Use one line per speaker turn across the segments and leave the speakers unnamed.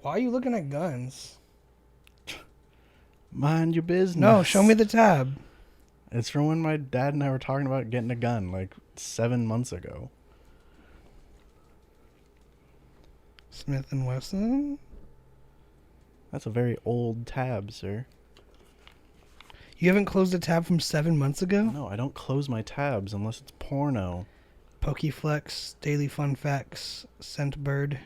Why are you looking at guns?
Mind your business.
No, show me the tab.
It's from when my dad and I were talking about getting a gun like 7 months ago.
Smith & Wesson?
That's a very old tab, sir.
You haven't closed a tab from 7 months ago?
No, I don't close my tabs unless it's porno.
Pokeflex, Daily Fun Facts, Scentbird.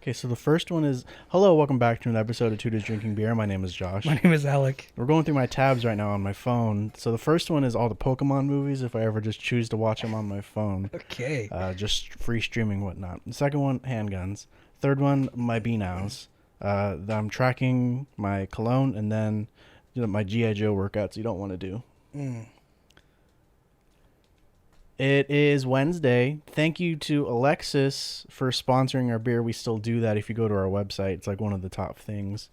Okay, so the first one is, hello, welcome back to an episode of Two Dudes Drinking Beer. My name is Josh.
My name is Alec.
We're going through my tabs right now on my phone. So the first one is all the Pokemon movies, if I ever just choose to watch them on my phone.
Okay.
Just free streaming, whatnot. The second one, handguns. Third one, my B-Nows. I'm tracking my cologne, and then my G.I. Joe workouts you don't want to do. It is Wednesday. Thank you to Alexis for sponsoring our beer. We still do that if you go to our website. It's like one of the top things.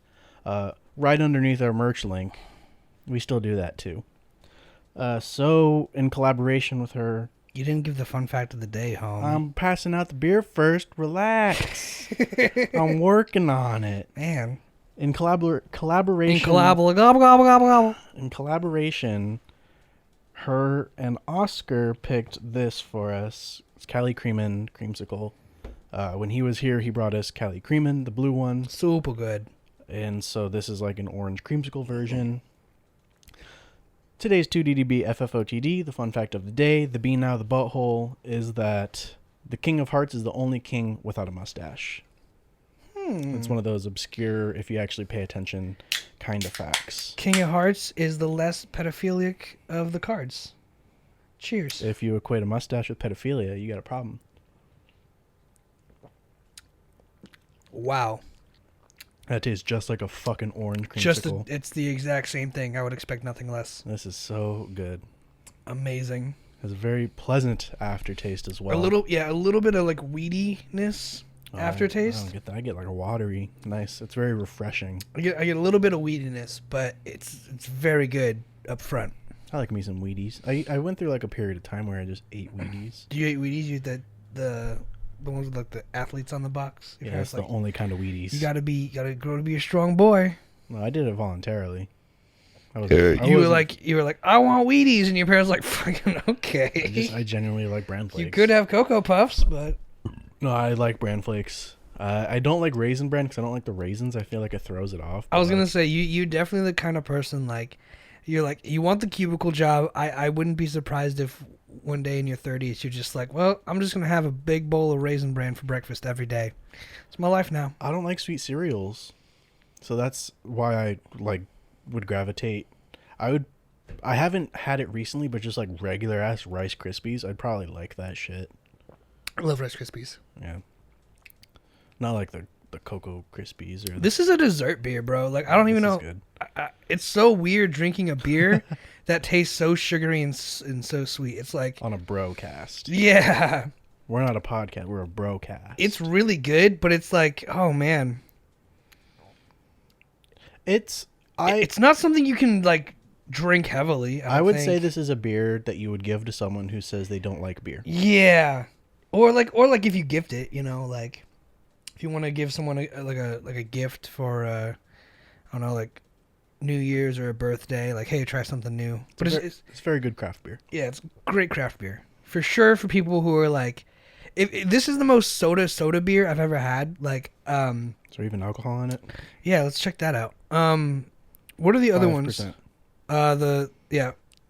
Right underneath our merch link, we still do that too. So, in collaboration with her...
You didn't give the fun fact of the day, home.
I'm passing out the beer first. Relax. I'm working on it.
Man.
In collaboration...
Gobble, gobble, gobble, gobble.
In collaboration... Her and Oscar picked this for us. It's Cali Creamin' Creamsicle. When he was here, he brought us Cali Creamin', the blue one.
Super good.
And so this is like an orange creamsicle version. Today's 2DDB FFOTD, the fun fact of the day, the B now, the butthole, is that the King of Hearts is the only king without a mustache. It's one of those obscure, if you actually pay attention, kind of facts.
King of Hearts is the less pedophilic of the cards. Cheers.
If you equate a mustache with pedophilia, you got a problem.
Wow.
That tastes just like a fucking orange creamsicle.
It's the exact same thing. I would expect nothing less.
This is so good.
Amazing.
Has a very pleasant aftertaste as well.
A little bit of like weediness aftertaste.
I don't get that. I get like a watery, nice. It's very refreshing.
I get a little bit of weediness, but it's very good up front.
I like me some Wheaties. I went through like a period of time where I just ate Wheaties.
Do you eat Wheaties? You eat the ones with like the athletes on the box?
Yeah, that's the only kind of Wheaties.
You gotta grow to be a strong boy.
No, I did it voluntarily.
You were like, I want Wheaties, and your parents were like, fucking okay.
I genuinely like bran flakes.
You could have Cocoa Puffs, but
no, I like bran flakes. I don't like Raisin Bran because I don't like the raisins. I feel like it throws it off.
I was gonna say you definitely the kind of person like you're like you want the cubicle job. I wouldn't be surprised if one day in your 30s you're just like, well, I'm just gonna have a big bowl of Raisin Bran for breakfast every day. It's my life now.
I don't like sweet cereals, so that's why I would gravitate. I haven't had it recently, but just like regular ass Rice Krispies, I'd probably like that shit.
I love Rice Krispies.
Yeah. Not like the Cocoa Krispies or.
This is a dessert beer, bro. Like I don't even know.
Good.
It's so weird drinking a beer that tastes so sugary and so sweet. It's like
on a brocast.
Yeah.
We're not a podcast. We're a brocast.
It's really good, but it's like, oh man.
It's
not something you can like drink heavily. I
would say this is a beer that you would give to someone who says they don't like beer.
Yeah, or like if you gift it, like if you want to give someone a gift for I don't know, like New Year's or a birthday, like hey, try something new. But it's
very good craft beer.
Yeah, it's great craft beer for sure for people who are like, if this is the most soda beer I've ever had. Like, is
there even alcohol in it? Yeah,
let's check that out. What are the other
5%.
ones?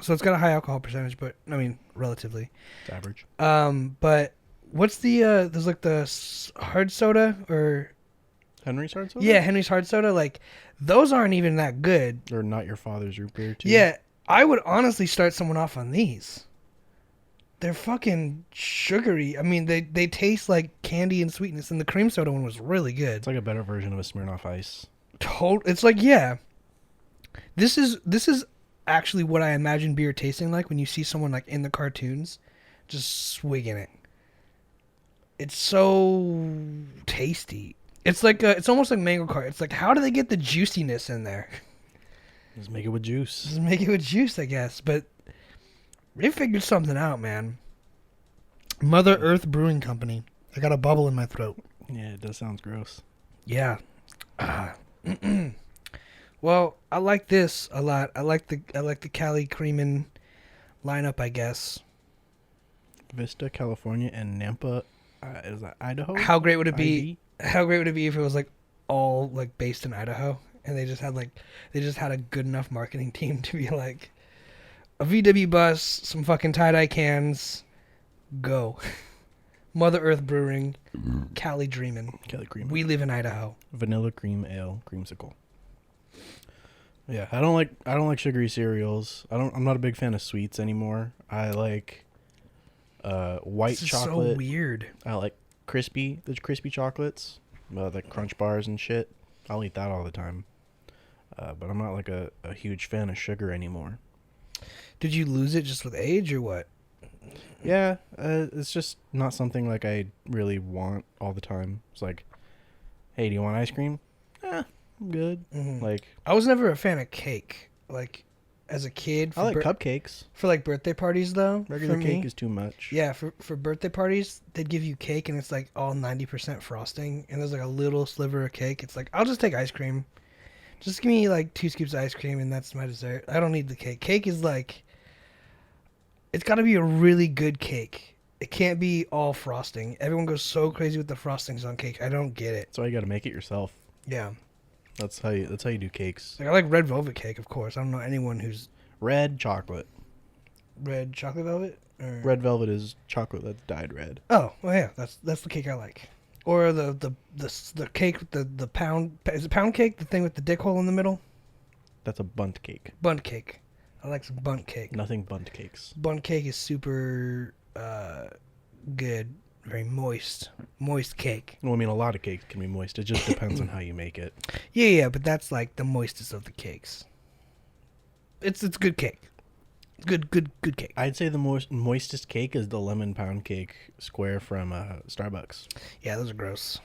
So it's got a high alcohol percentage, but I mean relatively.
It's average.
But what's the there's like the hard soda or
Henry's hard soda?
Yeah, Henry's hard soda. Like those aren't even that good.
Or Not Your Father's root beer too.
Yeah, I would honestly start someone off on these. They're fucking sugary. I mean, they taste like candy and sweetness, and the cream soda one was really good.
It's like a better version of a Smirnoff Ice.
It's like, yeah. This is actually what I imagine beer tasting like when you see someone like in the cartoons just swigging it. It's so tasty. It's like it's almost like mango cart. It's like, how do they get the juiciness in there?
Just make it with juice.
Just make it with juice, I guess. But they figured something out, man. Mother Earth Brewing Company. I got a bubble in my throat.
Yeah, it does sound gross.
Yeah. Well, I like this a lot. I like the Cali Creamin' lineup, I guess.
Vista, California, and Nampa. Is that Idaho?
How great would it be?
ID?
How great would it be if it was like all like based in Idaho and they just had a good enough marketing team to be like a VW bus, some fucking tie-dye cans, go. Mother Earth Brewing, Cali Dreamin'.
Cali Cream.
We live in Idaho.
Vanilla cream ale creamsicle. Yeah, I don't like sugary cereals. I'm not a big fan of sweets anymore. I like white
This is
chocolate.
so weird.
I like the crispy chocolates, like Crunch bars and shit. I'll eat that all the time. But I'm not like a huge fan of sugar anymore.
Did you lose it just with age or what?
Yeah, it's just not something like I really want all the time. It's like, hey, do you want ice cream? I'm good.
Mhm.
Like,
I was never a fan of cake. Like, as a kid,
I like cupcakes.
for like birthday parties though.
Regular
for
cake
me,
is too much.
yeah, for birthday parties, they'd give you cake and it's like all 90% frosting and there's like a little sliver of cake. It's like, I'll just take ice cream. Just give me like 2 scoops of ice cream and that's my dessert. I don't need the cake. Cake is like, it's got to be a really good cake. It can't be all frosting. Everyone goes so crazy with the frostings on cake. I don't get it.
That's why you got to make it yourself.
Yeah.
That's how you do cakes.
Like I like red velvet cake, of course. I don't know anyone who's
Red chocolate.
red chocolate velvet or
Red velvet is chocolate that's dyed red.
Oh, well, yeah, that's the cake I like. Or the cake with the pound, is it pound cake, the thing with the dick hole in the middle?
That's a bunt cake.
Bunt cake. I like some bunt cake.
Nothing bunt cakes.
Bunt cake is super good, very moist cake.
Well, I mean, a lot of cakes can be moist. It just depends on how you make it.
Yeah, but that's like the moistest of the cakes. It's good cake. Good cake.
I'd say the moistest cake is the lemon pound cake square from Starbucks.
Yeah, those are gross.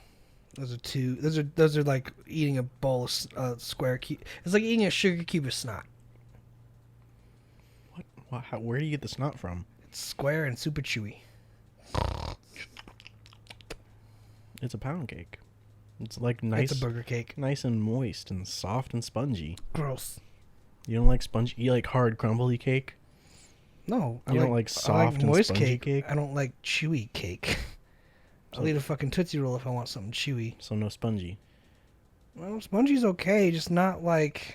Those are like eating a bowl of square cube. It's like eating a sugar cube of snot.
Where do you get the snot from?
It's square and super chewy.
It's a pound cake. It's like nice.
It's a burger cake.
Nice and moist and soft and spongy.
Gross.
You don't like spongy? You like hard crumbly cake?
No,
You don't like soft and
moist
spongy cake?
I don't like chewy cake. I'll eat a fucking Tootsie Roll if I want something chewy.
So no spongy.
Well, spongy's okay, just not like.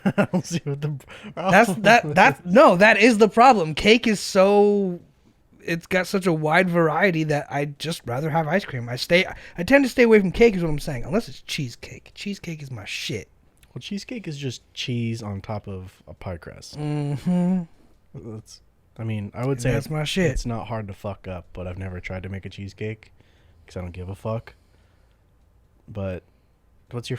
I don't see what the.
That is the problem. Cake is so. It's got such a wide variety that I'd just rather have ice cream. I tend to stay away from cake, is what I'm saying, unless it's cheesecake. Cheesecake is my shit.
Well, cheesecake is just cheese on top of a pie crust.
Mm-hmm.
I would say
that's my shit.
It's not hard to fuck up, but I've never tried to make a cheesecake because I don't give a fuck. But what's your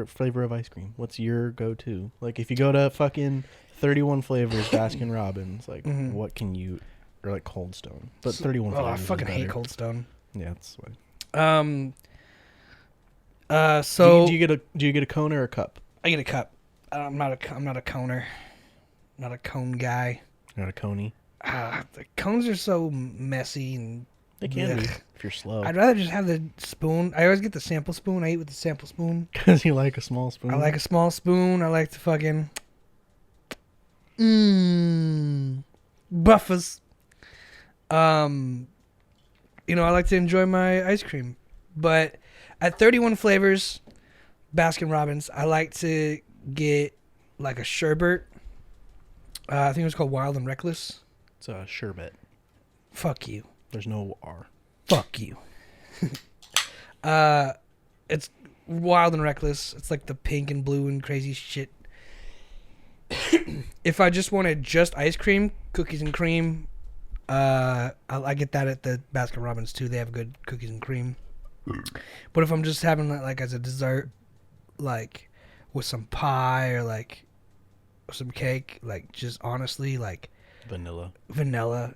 flavor of ice cream? What's your go-to? Like if you go to fucking 31 flavors Baskin Robbins, like what can you, or like Cold Stone, but 31 flavors.
Oh, I fucking
is
hate
better.
Cold Stone.
Yeah, that's why.
So
do you get a cone or a cup?
I get a cup. I'm not a coner. Not a cone guy.
Not a coney.
The cones are so messy and
They can be
Ugh.
if you're slow.
I'd rather just have the spoon. I always get the sample spoon. I eat with the sample spoon.
Because you like a small spoon.
I like a small spoon. I like to fucking buffers. I like to enjoy my ice cream. But at 31 flavors, Baskin Robbins, I like to get like a sherbet. I think it was called Wild and Reckless.
It's a sherbet.
Fuck you.
There's no R.
Fuck you. It's Wild and Reckless. It's like the pink and blue and crazy shit. If I just wanted just ice cream, cookies and cream, I get that at the Baskin Robbins too. They have good cookies and cream. But if I'm just having that like as a dessert, like with some pie or like some cake, like just honestly like vanilla,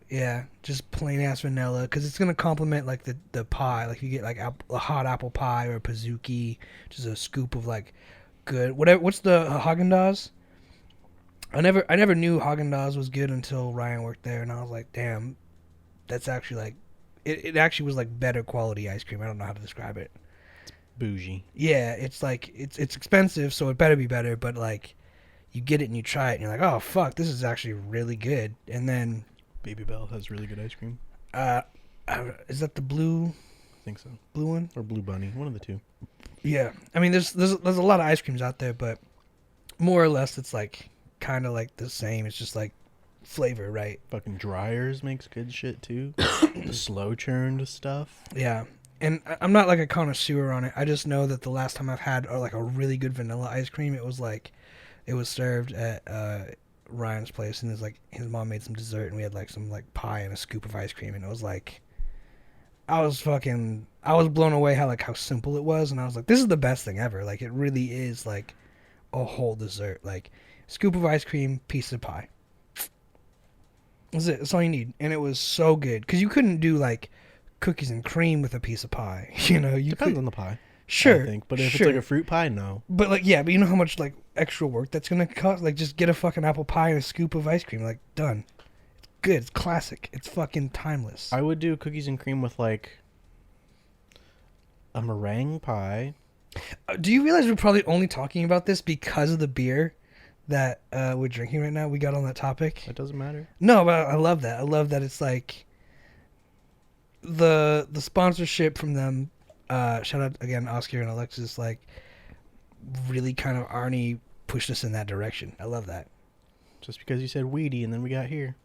yeah, just plain ass vanilla, because it's gonna complement like the pie. Like you get like a hot apple pie or a pizookie, just a scoop of like good whatever. What's the Haagen-Dazs? I never knew Haagen-Dazs was good until Ryan worked there, and I was like, damn, that's actually like it actually was like better quality ice cream. I don't know how to describe it.
Bougie.
Yeah, it's like it's expensive, so it better be better. But like, you get it and you try it, and you're like, oh fuck, this is actually really good. And then,
Baby Bell has really good ice cream.
uh, is that the blue
I think so.
one?
Or Blue Bunny, one of the two.
Yeah, I mean, there's a lot of ice creams out there, but more or less, it's like kind of like the same. It's just like flavor, right?
Fucking Dryers makes good shit too. The slow churned stuff.
Yeah. And I'm not like a connoisseur on it. I just know that the last time I've had like a really good vanilla ice cream, it was served at Ryan's place, and it's like his mom made some dessert, and we had like some like pie and a scoop of ice cream, and it was like I was blown away how simple it was, and I was like, this is the best thing ever. Like it really is like a whole dessert, like scoop of ice cream, piece of pie. That's it. That's all you need, and it was so good because you couldn't do like cookies and cream with a piece of pie. You know, you
Depends
could,
on the pie.
sure,
I think. But if
sure.
it's like a fruit pie, no.
But like, yeah, but you know how much like extra work that's gonna cost? Like, just get a fucking apple pie and a scoop of ice cream. Like, done. It's good. It's classic. It's fucking timeless.
I would do cookies and cream with like a meringue pie.
Do you realize we're probably only talking about this because of the beer that we're drinking right now? We got on that topic.
That doesn't matter.
No, but I love that. I love that it's like the sponsorship from them. Shout out again, Oscar and Alexis. Like, really kind of Arnie pushed us in that direction. I love that.
Just because you said weedy and then we got here.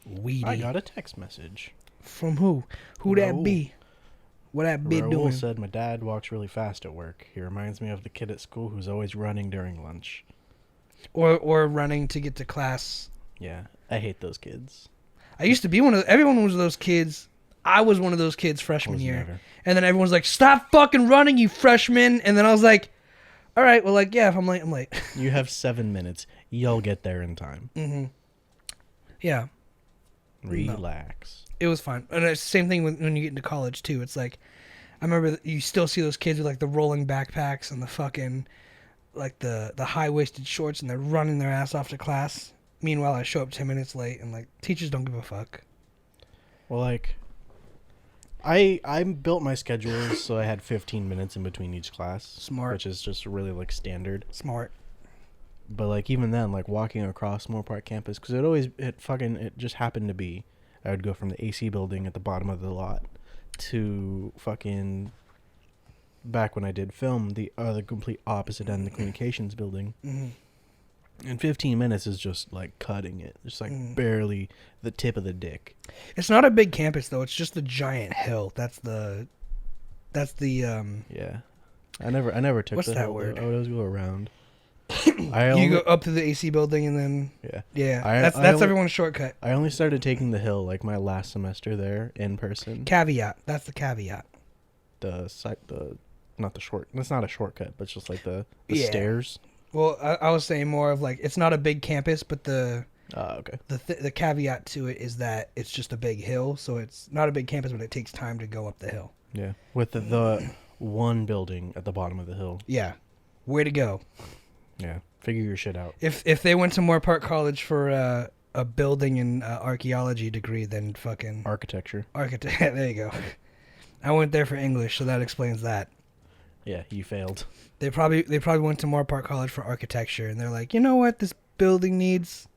Weedy.
I got a text message.
From who? Who that
Raul.
be? What that be
Raul
doing?
said my dad walks really fast at work. He reminds me of the kid at school who's always running during lunch.
Or running to get to class.
Yeah, I hate those kids.
I used to be everyone was those kids. I was one of those kids freshman year.
Never.
And then everyone was like, stop fucking running, you freshman. And then I was like, all right, well, like, yeah, if I'm late, I'm late.
You have 7 minutes. You'll get there in time.
Mm-hmm. Yeah.
Relax.
It was fun. And it's the same thing when you get into college, too. It's like, I remember you still see those kids with, like, the rolling backpacks and the fucking, like, the high-waisted shorts, and they're running their ass off to class. Meanwhile, I show up 10 minutes late, and, like, teachers don't give a fuck.
Well, like, I built my schedules so I had 15 minutes in between each class.
Smart.
Which is just really, like, standard.
Smart.
But, like, even then, like, walking across Moore Park campus, because it just happened to be, I would go from the AC building at the bottom of the lot to fucking, back when I did film, the complete opposite end, the communications building.
Mm-hmm.
And 15 minutes is just, like, cutting it. Just, like, barely the tip of the dick.
It's not a big campus, though. It's just a giant hill. That's the
Yeah. I never took
what's
the
that
hill,
word?
I would always go around.
You go up to the AC building and then
Yeah.
that's everyone's shortcut.
I only started taking the hill, like, my last semester there in person.
Caveat. That's the caveat.
Not the short. That's not a shortcut, but it's just, like, the
Yeah.
stairs.
Well, I was saying more of like it's not a big campus, but
Okay.
the caveat to it is that it's just a big hill, so it's not a big campus, but it takes time to go up the hill.
Yeah. With the one building at the bottom of the hill.
Yeah, way to go.
Yeah. Figure your shit out.
If they went to Moore Park College for a building and archaeology degree, then fucking
Architecture.
architect. There you go. I went there for English, so that explains that.
Yeah, you failed.
They probably went to Moore Park College for architecture, and they're like, you know what, this building needs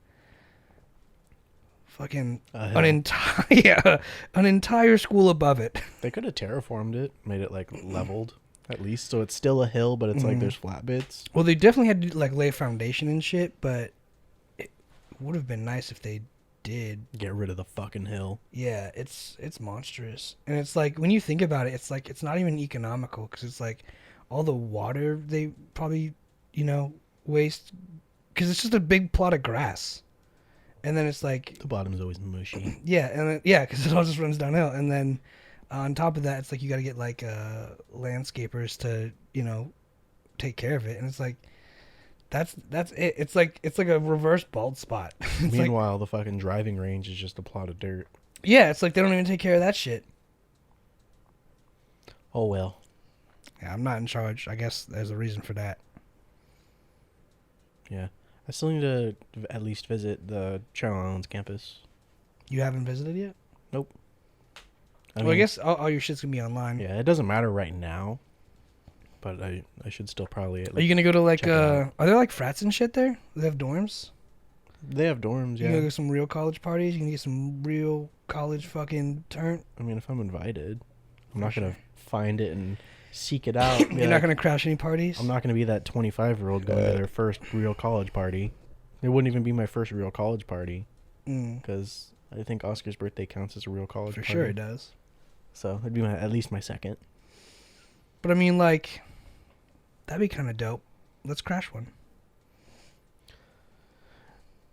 fucking an entire school above it.
They could have terraformed it, made it, like, leveled at least, so it's still a hill, but it's like there's flat bits.
Well, they definitely had to like lay a foundation and shit, but it would have been nice if they did.
Get rid of the fucking hill.
Yeah, it's monstrous, and it's like when you think about it, it's like it's not even economical because it's like all the water they probably waste because it's just a big plot of grass, and then it's like
The bottom's always mushy.
because it all just runs downhill, and then on top of that, it's like you got to get like landscapers to take care of it, and it's like that's it. It's like a reverse bald spot. It's
Meanwhile, the fucking driving range is just a plot of dirt.
yeah, it's like they don't even take care of that shit.
Oh well.
Yeah, I'm not in charge. I guess there's a reason for that.
Yeah. I still need to at least visit the Channel Islands campus.
You haven't visited yet?
Nope.
I guess all your shit's gonna be online.
Yeah, it doesn't matter right now. but I should still probably at
Are you
least
gonna go to like
check it out.
are there like frats and shit there? Do they have dorms?
They have dorms,
You gonna go
yeah.
to some real college parties? You can get some real college fucking turn.
I mean, if I'm invited, I'm
For
not gonna
sure.
find it and seek it out.
You're not gonna crash any parties.
I'm not gonna be that 25-year-old going to their first real college party. It wouldn't even be my first real college party because I think Oscar's birthday counts as a real college
For
party.
sure it does.
So it'd be at least my second.
But I mean, like, that'd be kind of dope. Let's crash one.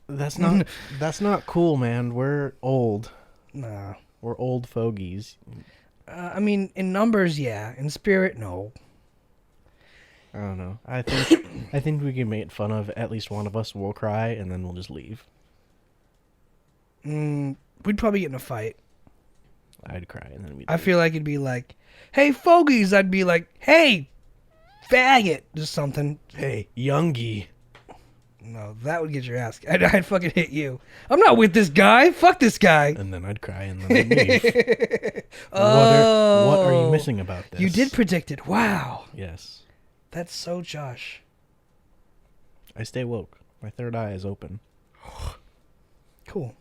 That's not cool, man. We're old.
Nah.
We're old fogies.
I mean, in numbers, yeah. In spirit, no.
I don't know. I think we can make fun of at least one of us. Will cry and then we'll just leave.
We'd probably get in a fight.
I'd cry and then we'd.
I feel like it'd be like, "Hey, fogies!" I'd be like, "Hey, faggot!" Just something.
Hey, youngie.
No, that would get your ass. I'd fucking hit you. I'm not with this guy. Fuck this guy.
And then I'd cry and then I'd leave.
Oh,
What are you missing about this?
You did predict it. Wow,
Yes.
that's so Josh.
I stay woke. My third eye is open.
Cool.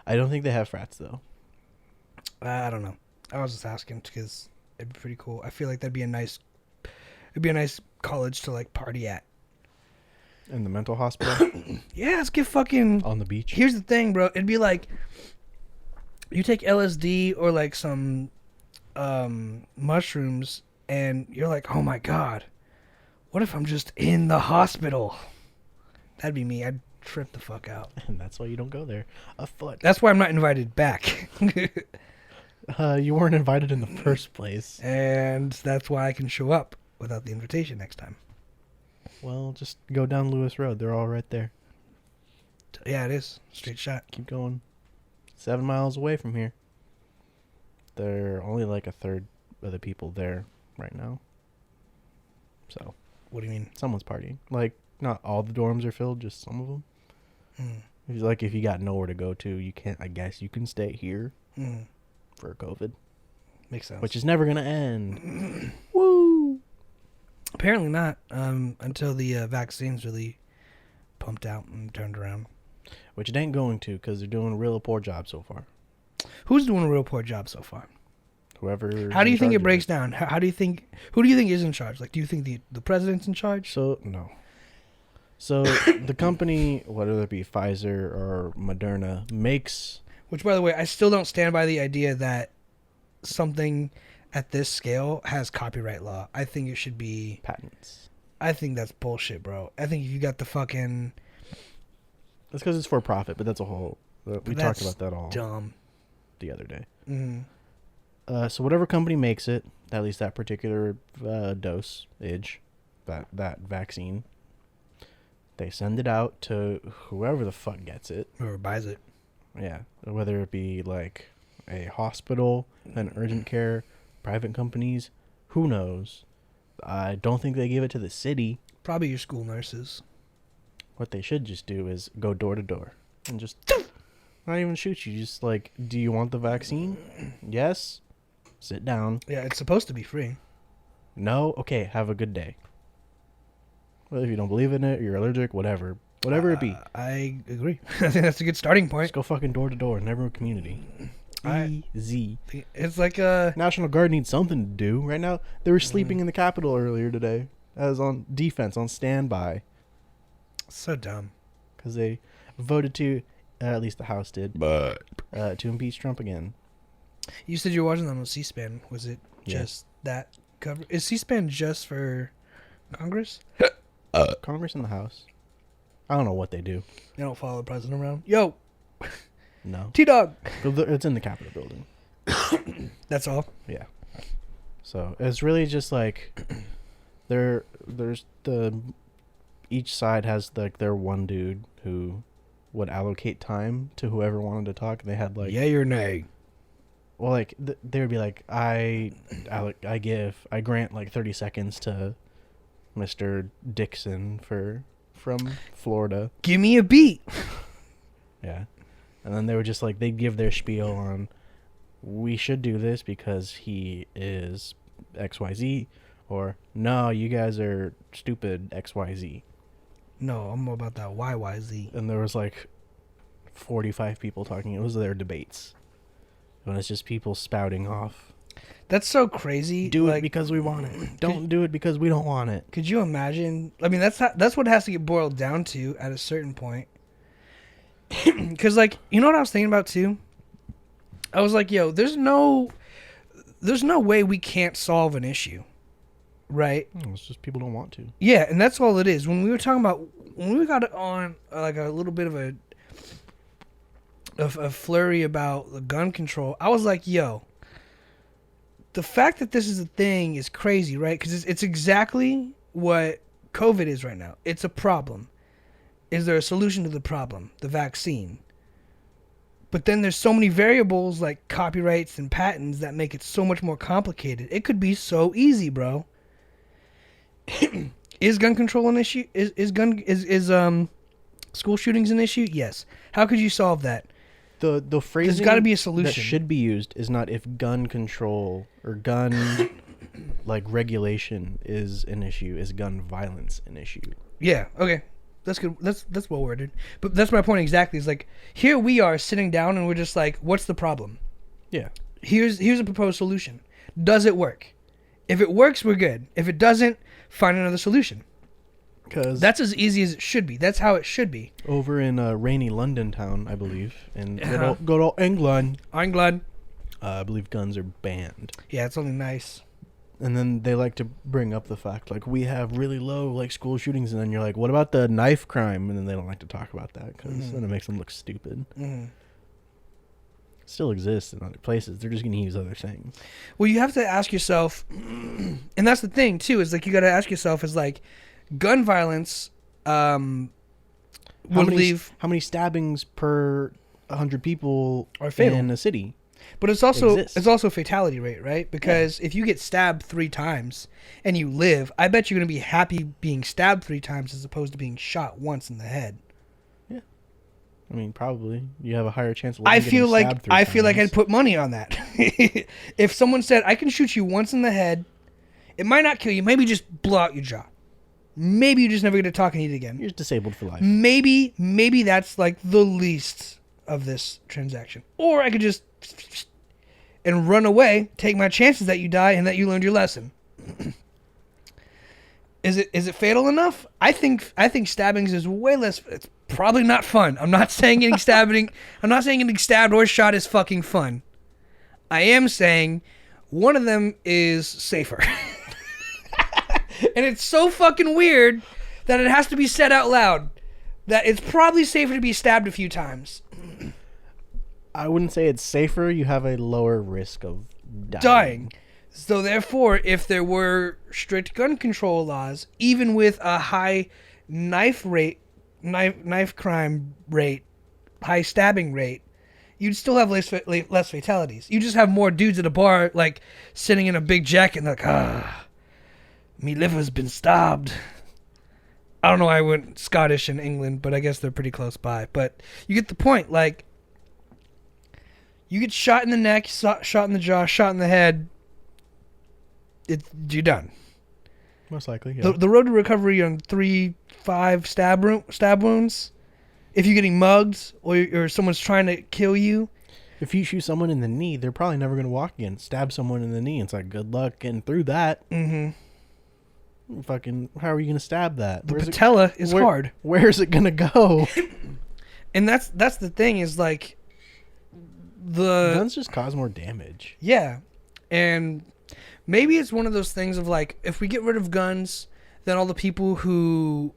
I don't think they have frats though.
I don't know. I was just asking because it'd be pretty cool. I feel like it'd be a nice college to like party at.
In the mental hospital?
Yeah, let's get fucking.
On the beach?
Here's the thing, bro. It'd be like you take LSD or like some mushrooms, and you're like, oh my god, what if I'm just in the hospital? That'd be me. I'd trip the fuck out.
And that's why you don't go there. Afoot.
That's why I'm not invited back.
You weren't invited in the first place.
And that's why I can show up without the invitation next time.
Well, just go down Lewis Road. They're all right there.
Yeah, it is. Straight shot.
Keep going. 7 miles away from here. There are only like a third of the people there right now. So,
What do you mean?
someone's partying. Like, not all the dorms are filled, just some of them. If you got nowhere to go to, you can't. I guess you can stay here for COVID,
Makes sense.
which is never gonna end. Woo!
Apparently not. Until the vaccine's really pumped out and turned around.
Which it ain't going to, because they're doing a real poor job so far.
Who's doing a real poor job so far?
Whoever.
How do you think it breaks down? How do you think? Who do you think is in charge? Like, do you think the president's in charge?
So no. So the company, whether it be Pfizer or Moderna, makes.
Which, by the way, I still don't stand by the idea that something at this scale has copyright law. I think it should be
Patents.
I think that's bullshit, bro. I think if you got the fucking
That's because it's for profit, but that's a whole. We talked about that all
dumb.
the other day.
Mm-hmm.
So whatever company makes it, at least that particular dosage, that vaccine, they send it out to whoever the fuck gets it.
Whoever buys it.
Yeah, whether it be like a hospital, an urgent care, private companies, who knows? I don't think they give it to the city.
Probably your school nurses.
What they should just do is go door to door and just not even shoot you. Just like, do you want the vaccine? Yes. Sit down.
Yeah, it's supposed to be free.
No. Okay. Have a good day. Well, if you don't believe in it, or you're allergic, whatever it be.
I agree. I think that's a good starting point.
Just go fucking door to door in every community. Easy.
It's like
National Guard needs something to do right now. They were sleeping in the Capitol earlier today, as on defense, on standby,
so dumb.
because they voted to, at least the House did, to impeach Trump again.
You said you were watching them on C-SPAN. Was it just that cover? Is C-SPAN just for Congress?
Congress and the House. I don't know what they do.
They don't follow the president around. Yo,
No,
T-Dog.
it's in the Capitol building.
That's all.
Yeah. So it's really just like there's each side has like their one dude who would allocate time to whoever wanted to talk. They had like
Yay or nay?
well, like they would be like I grant like 30 seconds to Mr. Dixon from Florida.
Give me a beat.
Yeah. And then they were just like, they'd give their spiel on, we should do this because he is XYZ, Or, no, you guys are stupid XYZ.
No, I'm more about that YYZ.
And there was like 45 people talking. It was their debates. When it's just people spouting off.
That's so crazy.
Do
like,
it because we want it. Don't do it because we don't want it.
Could you imagine? I mean, that's what it has to get boiled down to at a certain point. Because, like, you know what I was thinking about too? I was like, yo, there's no way we can't solve an issue, right?
It's just people don't want to.
Yeah, and that's all it is. When we got on like a little bit of a flurry about the gun control, I was like, yo, the fact that this is a thing is crazy, right? Because it's exactly what COVID is right now. It's a problem. Is there a solution to the problem? The vaccine. But then there's so many variables like copyrights and patents that make it so much more complicated. It could be so easy, bro. Is gun control an issue? Is school shootings an issue? Yes. How could you solve that?
The phrasing
There's got to be a solution
that should be used is not if gun control or gun like regulation is an issue, is gun violence an issue.
Yeah, okay. That's good. That's well worded. But that's my point exactly. It's like here we are sitting down and we're just like, what's the problem?
Yeah.
Here's a proposed solution. Does it work? If it works, we're good. If it doesn't, find another solution.
Because
that's as easy as it should be. That's how it should be.
Over in rainy London town, I believe, in good old England.
England.
I believe guns are banned.
Yeah, it's only nice.
And then they like to bring up the fact, like, we have really low, like, school shootings. And then you're like, what about the knife crime? And then they don't like to talk about that because then it makes them look stupid.
Mm-hmm.
Still exists in other places. They're just going to use other things.
Well, you have to ask yourself, and that's the thing, too, is, like, you got to ask yourself is, like, gun violence
How many stabbings per 100 people
are fatal
in a city?
But it's also fatality rate, right? Because if you get stabbed 3 times and you live, I bet you're going to be happy being stabbed 3 times as opposed to being shot once in the head.
Yeah. I mean, probably. You have a higher chance of
I feel like I'd put money on that. If someone said, I can shoot you once in the head, it might not kill you, maybe just blow out your jaw. Maybe you just never get to talk and eat again.
You're just disabled for life.
Maybe that's like the least of this transaction. Or I could just and run away, take my chances that you die and that you learned your lesson. Is it fatal enough? I think stabbings is way less. It's probably not fun. I'm not saying getting stabbed or shot is fucking fun. I am saying one of them is safer. And it's so fucking weird that it has to be said out loud that it's probably safer to be stabbed a few times.
I wouldn't say it's safer. You have a lower risk of
dying. So therefore, if there were strict gun control laws, even with a high knife crime rate, high stabbing rate, you'd still have less fatalities. You just have more dudes at a bar, like, sitting in a big jacket, like, me liver's been stabbed. I don't know why I went Scottish in England, but I guess they're pretty close by. But you get the point. Like, you get shot in the neck, shot in the jaw, shot in the head, you're done.
Most likely, yeah.
The road to recovery on 3-5 stab wounds, if you're getting mugged or someone's trying to kill you.
If you shoot someone in the knee, they're probably never going to walk again. Stab someone in the knee, it's like, good luck getting through that.
Mm-hmm.
Fucking, how are you going to stab that?
The patella is hard.
Where's it going to go?
And that's the thing is, like,
guns just cause more damage.
Yeah. And maybe it's one of those things of, like, if we get rid of guns, then all the people who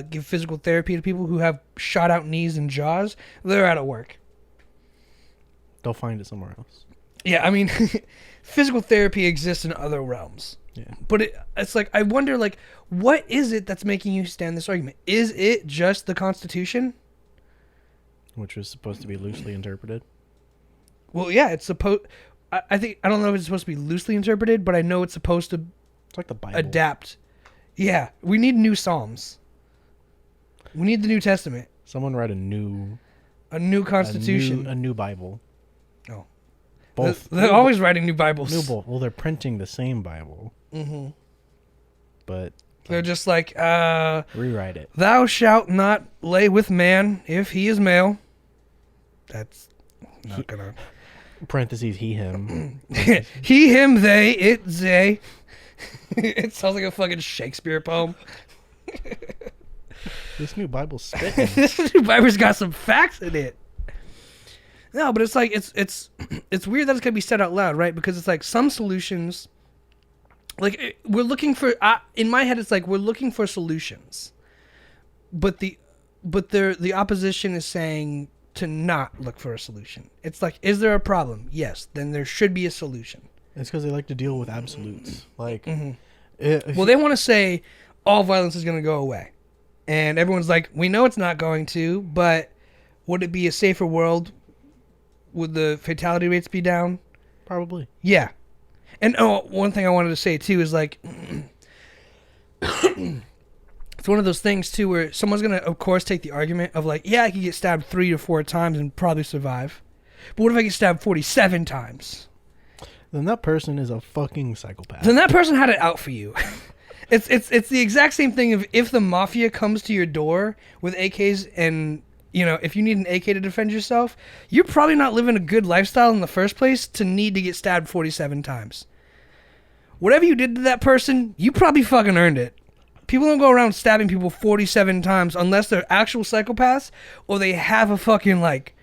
give physical therapy to people who have shot out knees and jaws, they're out of work.
They'll find it somewhere else.
Yeah, I mean, physical therapy exists in other realms.
Yeah.
But it's like, I wonder, like, what is it that's making you stand this argument? Is it just the Constitution?
Which was supposed to be loosely interpreted.
Well, yeah, it's supposed... I don't know if it's supposed to be loosely interpreted, but I know it's supposed to...
It's like the Bible.
Adapt. Yeah, we need new Psalms. We need the New Testament.
Someone write a new
Constitution.
A new Bible.
Oh.
Both.
They're always writing new Bibles.
Well, they're printing the same Bible.
Mm-hmm.
but
They're just like,
rewrite it.
thou shalt not lay with man if he is male. That's not gonna.
Parentheses, he, him.
He, him, they, it, they. It sounds like a fucking Shakespeare poem.
This new Bible's spitting.
This new Bible's got some facts in it. No, but it's like it's weird that it's gonna be said out loud, right? Because it's like some solutions, like we're looking for. In my head, it's like we're looking for solutions, but the opposition is saying to not look for a solution. It's like, is there a problem? Yes, then there should be a solution.
It's because they like to deal with absolutes. Like,
Well, they want to say all violence is going to go away. And everyone's like, we know it's not going to, but would it be a safer world? Would the fatality rates be down?
probably.
Yeah. And one thing I wanted to say, too, is like, it's one of those things, too, where someone's going to, of course, take the argument of like, yeah, I could get stabbed 3 to 4 times and probably survive. But what if I get stabbed 47 times?
Then that person is a fucking psychopath.
Then that person had it out for you. It's the exact same thing of if the mafia comes to your door with AKs and, you know, if you need an AK to defend yourself, you're probably not living a good lifestyle in the first place to need to get stabbed 47 times. Whatever you did to that person, you probably fucking earned it. People don't go around stabbing people 47 times unless they're actual psychopaths or they have a fucking, like,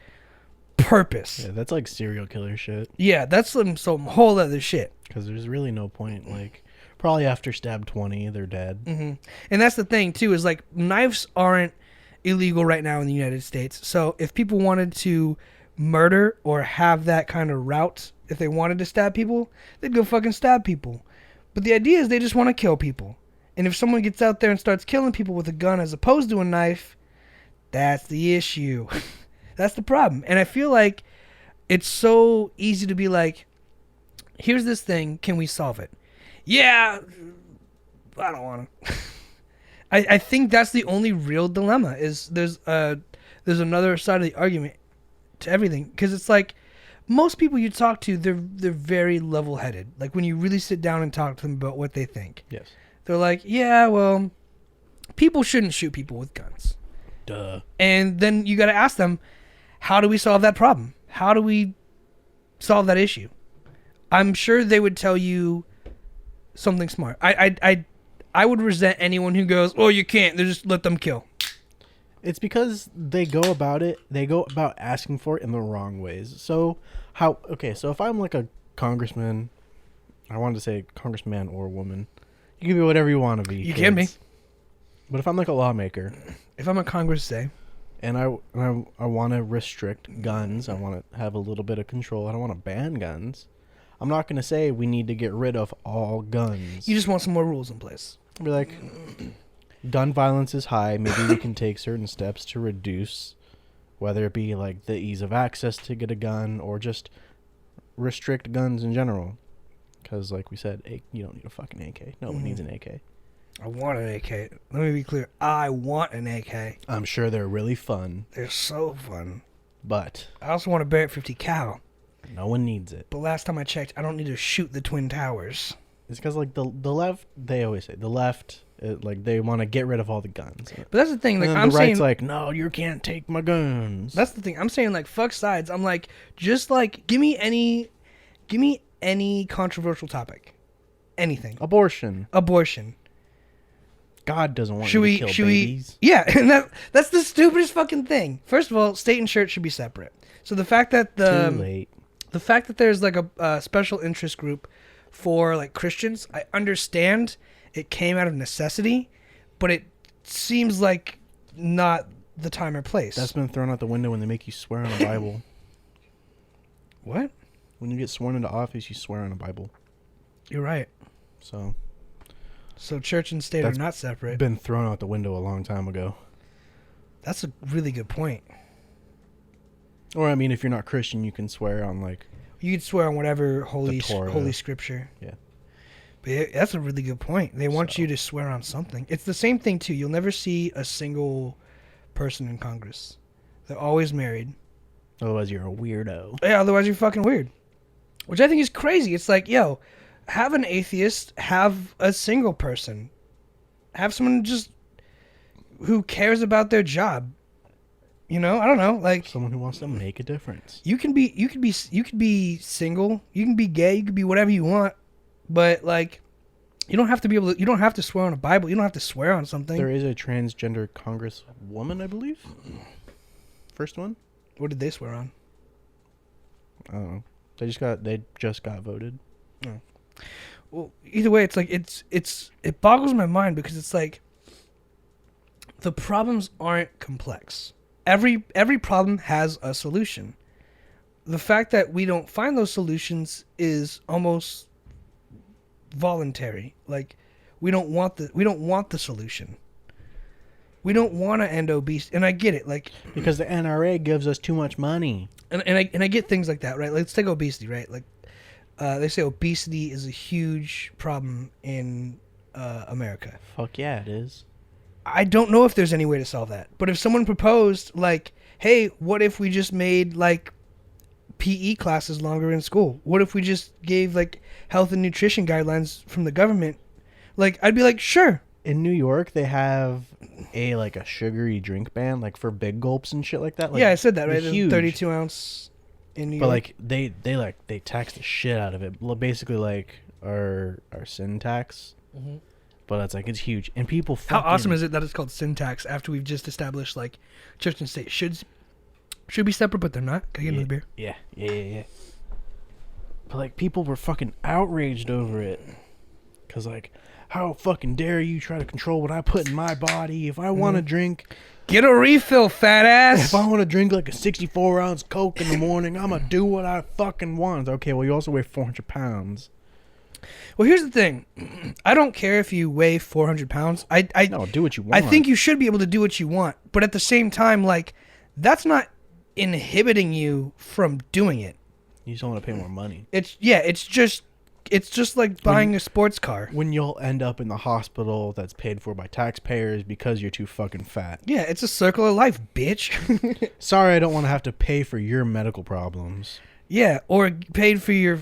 purpose.
Yeah, that's like serial killer shit.
Yeah, that's some whole other shit.
Because there's really no point. Like, probably after stab 20, they're dead.
Mm-hmm. And that's the thing, too, is like knives aren't illegal right now in the United States. So if people wanted to murder or have that kind of route, if they wanted to stab people, they'd go fucking stab people. But the idea is they just want to kill people. And if someone gets out there and starts killing people with a gun as opposed to a knife, that's the issue. That's the problem. And I feel like it's so easy to be like, here's this thing, can we solve it? Yeah, I don't want to. I think that's the only real dilemma is there's another side of the argument to everything. Because it's like, most people you talk to, they're very level-headed. Like when you really sit down and talk to them about what they think.
Yes.
They're like, yeah, well, people shouldn't shoot people with guns.
Duh.
And then you got to ask them, how do we solve that problem? How do we solve that issue? I'm sure they would tell you something smart. I would resent anyone who goes, oh, you can't. They just let them kill.
It's because they go about asking for it in the wrong ways. So so if I'm like a congressman, I wanted to say congressman or woman. You can be whatever you want to be.
You can be.
But if I'm like a lawmaker,
if I'm a Congress, say,
and I want to restrict guns, I want to have a little bit of control. I don't want to ban guns. I'm not going to say we need to get rid of all guns.
You just want some more rules in place.
Be like, gun violence is high. Maybe we can take certain steps to reduce, whether it be like the ease of access to get a gun or just restrict guns in general. Because, like we said, you don't need a fucking AK. No one needs an AK.
I want an AK. Let me be clear. I want an AK.
I'm sure they're really fun.
They're so fun.
But
I also want a Barrett 50 cal.
No one needs it.
But last time I checked, I don't need to shoot the Twin Towers.
It's because, like, the left, they always say, the left, like, they want to get rid of all the guns.
But that's the thing. Like,
and
I'm
the right's
saying,
like, no, you can't take my guns.
That's the thing. I'm saying, like, fuck sides. I'm like, just, like, give me any controversial topic. Anything.
Abortion. God doesn't want you to kill babies.
Yeah, and that's the stupidest fucking thing. First of all, state and church should be separate. So the fact that
Too late.
The fact that there's like a special interest group for like Christians, I understand it came out of necessity, but it seems like not the time or place.
That's been thrown out the window when they make you swear on a Bible.
What?
When you get sworn into office, you swear on a Bible.
You're right.
So
church and state are not separate.
Been thrown out the window a long time ago.
That's a really good point.
Or I mean, if you're not Christian, you can swear on like.
You could swear on whatever holy scripture.
Yeah.
But yeah, that's a really good point. They want you to swear on something. It's the same thing too. You'll never see a single person in Congress. They're always married.
Otherwise, you're a weirdo.
Yeah. Otherwise, you're fucking weird. Which I think is crazy. It's like, yo, have an atheist, have a single person. Have someone just who cares about their job. You know, I don't know, like
Someone who wants to make a difference.
you can be single, you can be gay, you can be whatever you want, but like you don't have to be able to. You don't have to swear on a Bible. You don't have to swear on something.
There is a transgender congresswoman, I believe. First one.
What did they swear on?
I don't know. They just got voted.
Well, either way, it's like it boggles my mind because it's like the problems aren't complex. Every problem has a solution. The fact that we don't find those solutions is almost voluntary. Like we don't want the solution. We don't want to end obesity, and I get it. Like
Because the NRA gives us too much money.
and I get things like that, right? Let's take obesity, right? Like they say obesity is a huge problem in America.
Fuck yeah, it is.
I don't know if there's any way to solve that. But if someone proposed, like, hey, what if we just made, like, PE classes longer in school? What if we just gave, like, health and nutrition guidelines from the government? Like, I'd be like, sure.
In New York, they have a sugary drink ban, like for big gulps and shit like that. Like,
yeah, I said that, right?
huge.
32 ounce in New
But
York.
like they tax the shit out of it. Basically, like our sin tax.
Mhm.
But it's huge, and people.
How awesome is it that it's called syntax after we've just established, like, church and state should be separate, but they're not? Can I get another beer?
Yeah. But like people were fucking outraged over it, cause like, how fucking dare you try to control what I put in my body? If I want to drink,
Get a refill, fat ass!
if I want to drink like a 64-ounce Coke in the morning, I'm gonna do what I fucking want. Okay, well you also weigh 400 pounds.
Well, here's the thing. I don't care if you weigh 400 pounds.
No, do what you want.
I think you should be able to do what you want. But at the same time, like, that's not inhibiting you from doing it.
You just don't want to pay more money.
It's just like buying a sports car.
When you'll end up in the hospital that's paid for by taxpayers because you're too fucking fat.
Yeah, it's a circle of life, bitch.
Sorry, I don't want to have to pay for your medical problems.
Yeah, or paid for your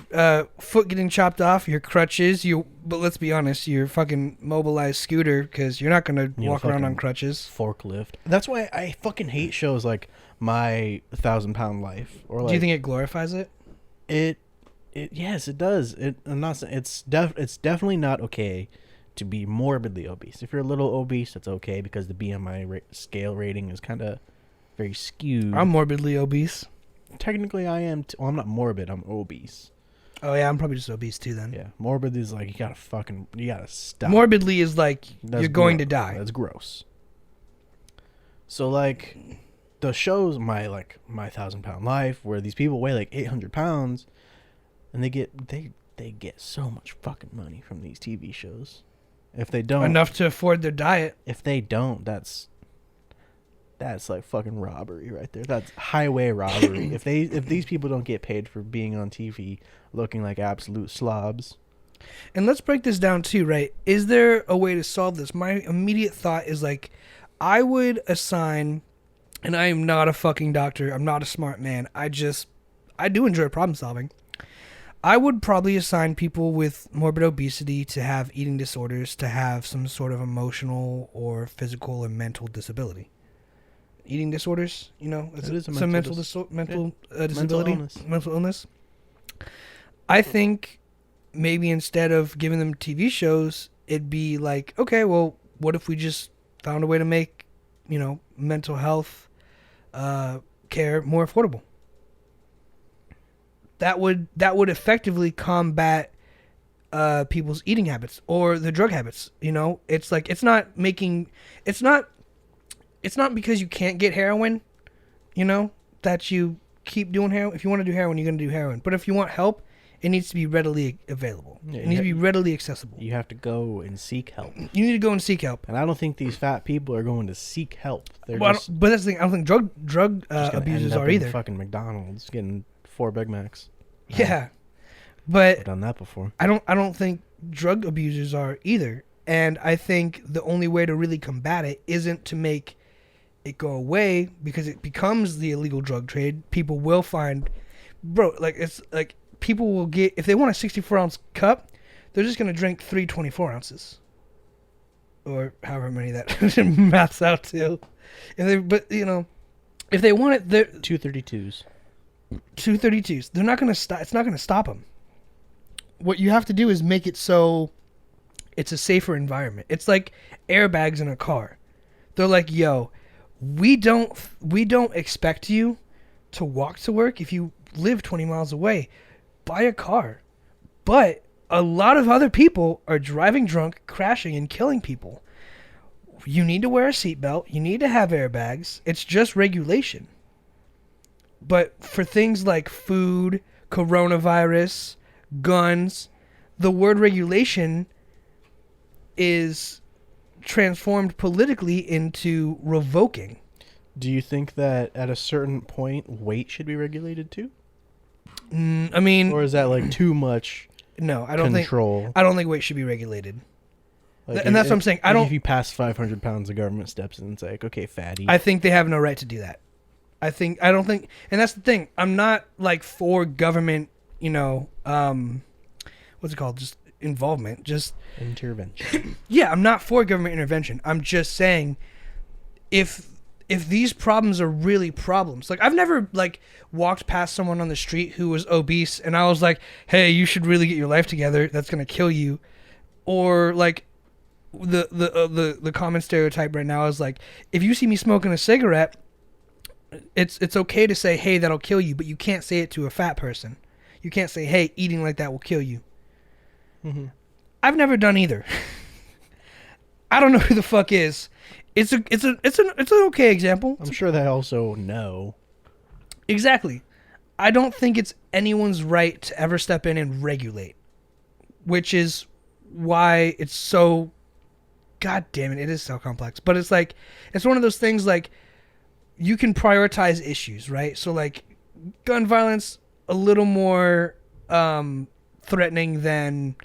foot getting chopped off, your crutches, but let's be honest, your fucking mobilized scooter, because you're not going to walk around on crutches.
Forklift. That's why I fucking hate shows like My 1,000-Pound Life. Or like,
Do you think it glorifies it?
Yes, it does. I'm not saying it's definitely not okay to be morbidly obese. If you're a little obese, that's okay because the BMI scale rating is kind of very skewed.
I'm morbidly obese.
Technically, I am. Well, I'm not morbid. I'm obese.
Oh yeah, I'm probably just obese too then.
Yeah, morbid is like you gotta stop.
Morbidly is like
That's
you're going to die.
That's gross. So like, the shows my 1,000-Pound Life where these people weigh like 800 pounds, and they get so much fucking money from these TV shows. If they don't,
Enough to afford their diet.
if they don't, that's like fucking robbery right there. That's highway robbery. if these people don't get paid for being on TV looking like absolute slobs.
And let's break this down too, right? Is there a way to solve this? My immediate thought is like, I would assign, and I am not a fucking doctor. I'm not a smart man. I do enjoy problem solving. I would probably assign people with morbid obesity to have eating disorders to have some sort of emotional or physical or mental disability. Eating disorders, you know,
It is a
some
mental
mental
yeah.
disability,
illness.
mental illness. I think maybe instead of giving them TV shows, it'd be like, okay, well, what if we just found a way to make, you know, mental health care more affordable? That would effectively combat people's eating habits or the drug habits. You know, it's like it's not because you can't get heroin, you know, that you keep doing heroin. If you want to do heroin, you're going to do heroin. But if you want help, it needs to be readily available.
Yeah,
it needs to be readily accessible.
You have to go and seek help.
You need to go and seek help.
And I don't think these fat people are going to seek help. They're
But
just
that's the thing. I don't think drug
gonna
abusers
end up
are
in
either.
fucking McDonald's getting 4 Big Macs.
Yeah, but
I've done that before.
I don't think drug abusers are either. And I think the only way to really combat it isn't to make it go away, because it becomes the illegal drug trade. People will find, bro, like it's like people will get, if they want a 64-ounce cup, they're just gonna drink 3 24 ounces. or however many that maths out to. But if they want it, they're
232s.
232s. They're not gonna stop. It's not gonna stop them. What you have to do is make it so it's a safer environment. It's like airbags in a car. They're like, yo, we don't expect you to walk to work if you live 20 miles away. Buy a car. But a lot of other people are driving drunk, crashing, and killing people. You need to wear a seatbelt. You need to have airbags. It's just regulation. But for things like food, coronavirus, guns, the word regulation is transformed politically into revoking.
Do you think that at a certain point weight should be regulated too?
I mean,
Or is that like too much
no, I don't
control?
I don't think weight should be regulated.
Like
And that's what I'm saying. I don't.
If you pass 500 pounds, the government steps in and it's like, okay, fatty.
I think they have no right to do that. I don't think, and that's the thing. I'm not like for government, what's it called? Just involvement. Just
Intervention.
yeah, I'm not for government intervention. I'm just saying, if these problems are really problems, like I've never like walked past someone on the street who was obese, and I was like, hey, you should really get your life together. That's gonna kill you, or like. The common stereotype right now is like, if you see me smoking a cigarette, it's okay to say, hey, that'll kill you, but you can't say it to a fat person. You can't say, hey, eating like that will kill you.
Mm-hmm.
I've never done either. I don't know who the fuck is. It's an okay example.
I'm sure they also know.
Exactly. I don't think it's anyone's right to ever step in and regulate, which is why it's so. God damn it, it is so complex. But it's like, it's one of those things like, you can prioritize issues, right? So like, gun violence, a little more threatening than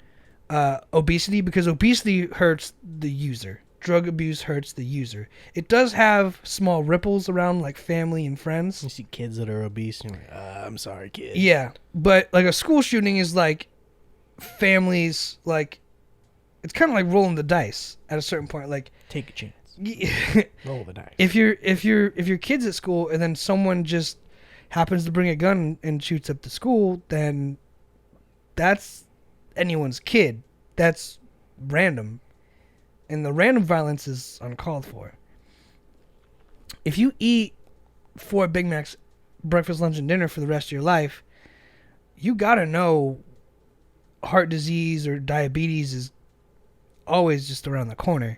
obesity, because obesity hurts the user. Drug abuse hurts the user. It does have small ripples around like family and friends.
You see kids that are obese, and you're like, I'm sorry, kid.
Yeah, but like a school shooting is like families, like, it's kind of like rolling the dice at a certain point. Like,
take a chance. Roll the dice.
If your kid's at school and then someone just happens to bring a gun and shoots up the school, then that's anyone's kid. That's random, and the random violence is uncalled for. If you eat 4 Big Macs, breakfast, lunch, and dinner for the rest of your life, you gotta know heart disease or diabetes is always just around the corner.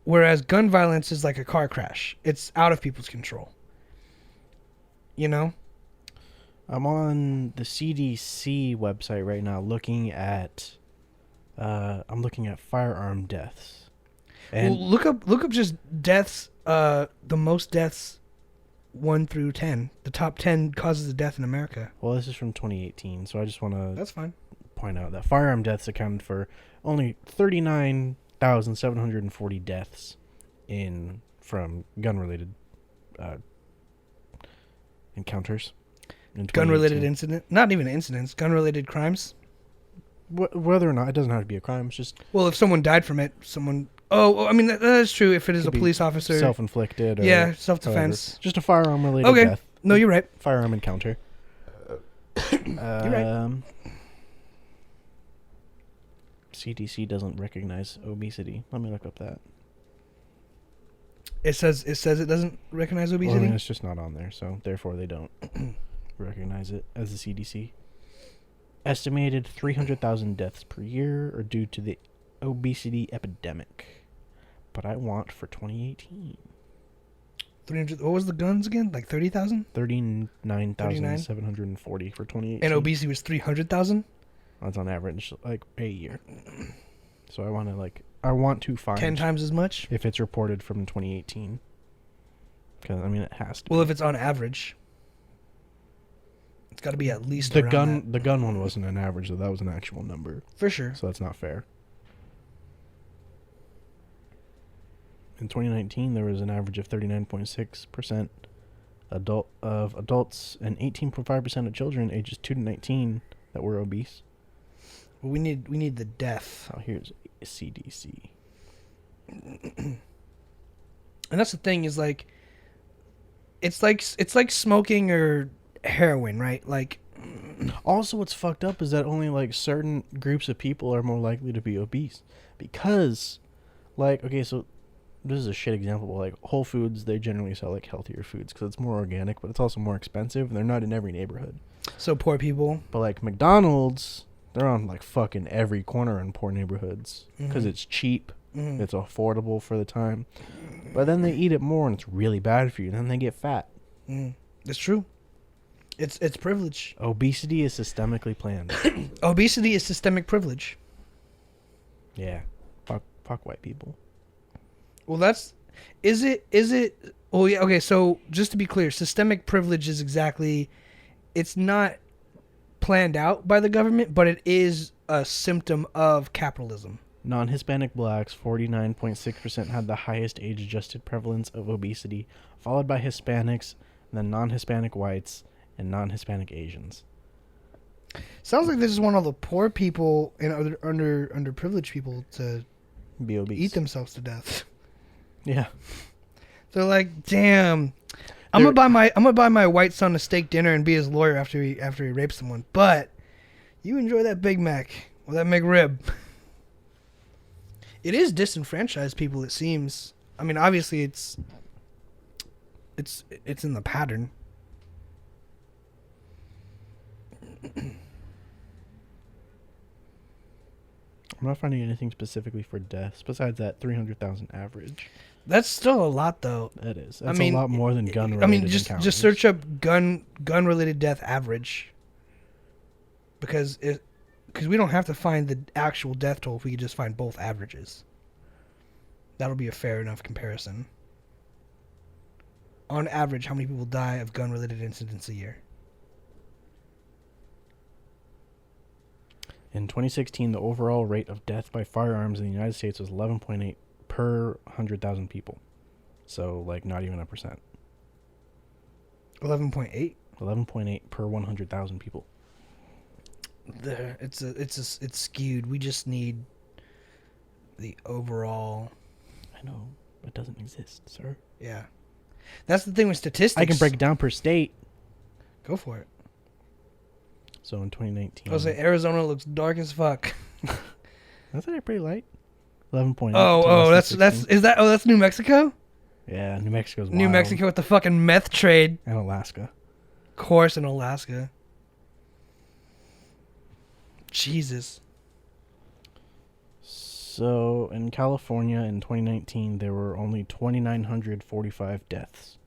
Whereas gun violence is like a car crash. It's out of people's control. You know?
I'm on the CDC website right now looking at firearm deaths. And
well, look up just deaths, the most deaths 1 through 10. The top 10 causes of death in America.
well, this is from 2018, so I just want to
That's fine.
point out that firearm deaths accounted for only 39,740 deaths from gun-related encounters.
Gun-related incident? Not even incidents. Gun-related crimes?
Whether or not, it doesn't have to be a crime. It's just
Well, if someone died from it, someone... Oh, I mean, that is true if it is a police officer.
self-inflicted. Or
yeah, self-defense.
However. Just a firearm-related
Okay.
death.
No, you're right.
Firearm encounter.
You're right.
CDC doesn't recognize obesity. Let me look up that.
It says it doesn't recognize obesity?
Well, I mean, it's just not on there, so therefore they don't recognize it as the CDC. Estimated 300,000 deaths per year are due to the obesity epidemic. But I want for 2018.
300. What was the guns again? Like 30,000?
39,740 for 2018.
And obesity was 300,000?
That's on average, like, a year. So I want to find
10 times as much?
if it's reported from 2018. Because, I mean, it has to
Well,
be.
if it's on average, it's got to be at least
The
around
gun
that.
the gun one wasn't an average, though. That was an actual number.
For sure.
So that's not fair. In 2019, there was an average of 39.6% of adults and 18.5% of children ages 2 to 19 that were obese.
We need the death.
Oh, here's CDC.
And that's the thing is like it's like smoking or heroin, right? Like
Also, what's fucked up is that only like certain groups of people are more likely to be obese because, like, okay, so this is a shit example, but like Whole Foods, they generally sell like healthier foods because it's more organic, but it's also more expensive, and they're not in every neighborhood.
so poor people.
But like McDonald's, they're on like fucking every corner in poor neighborhoods because it's cheap, it's affordable for the time. But then they eat it more, and it's really bad for you. And then they get fat.
It's true. It's privilege.
Obesity is systemically planned.
Obesity is systemic privilege.
Yeah, fuck white people.
Well, is it? Oh yeah. Okay. So just to be clear, systemic privilege is exactly. It's not planned out by the government, but it is a symptom of capitalism.
Non-Hispanic blacks, 49.6%, had the highest age-adjusted prevalence of obesity, followed by Hispanics, then non-Hispanic whites, and non-Hispanic Asians.
Sounds like this is one of the poor people and other underprivileged people to
Be obese.
eat themselves to death.
Yeah.
They're like, damn, I'm gonna buy my white son a steak dinner and be his lawyer after he rapes someone. But you enjoy that Big Mac or that McRib. It is disenfranchised people, it seems. I mean, obviously it's in the pattern.
I'm not finding anything specifically for deaths besides that 300,000 average.
That's still a lot, though.
That is. That's a lot more than gun-related
I mean,
encounters.
just search up gun-related death average. Because we don't have to find the actual death toll if we could just find both averages. That'll be a fair enough comparison. On average, how many people die of gun-related incidents a year?
In 2016, the overall rate of death by firearms in the United States was 11.8 per 100,000 people. So, like, not even a percent.
11.8?
11.8 per 100,000 people.
It's skewed. We just need the overall.
I know. It doesn't exist, sir.
Yeah. That's the thing with statistics.
I can break it down per state.
Go for it.
So in 2019.
I was like, Arizona looks dark as fuck.
That's pretty light. 11.8.
That's New Mexico?
Yeah, New Mexico's wild.
New Mexico with the fucking meth trade.
And Alaska.
Of course, in Alaska. Jesus.
So in California in 2019, there were only 2,945 deaths.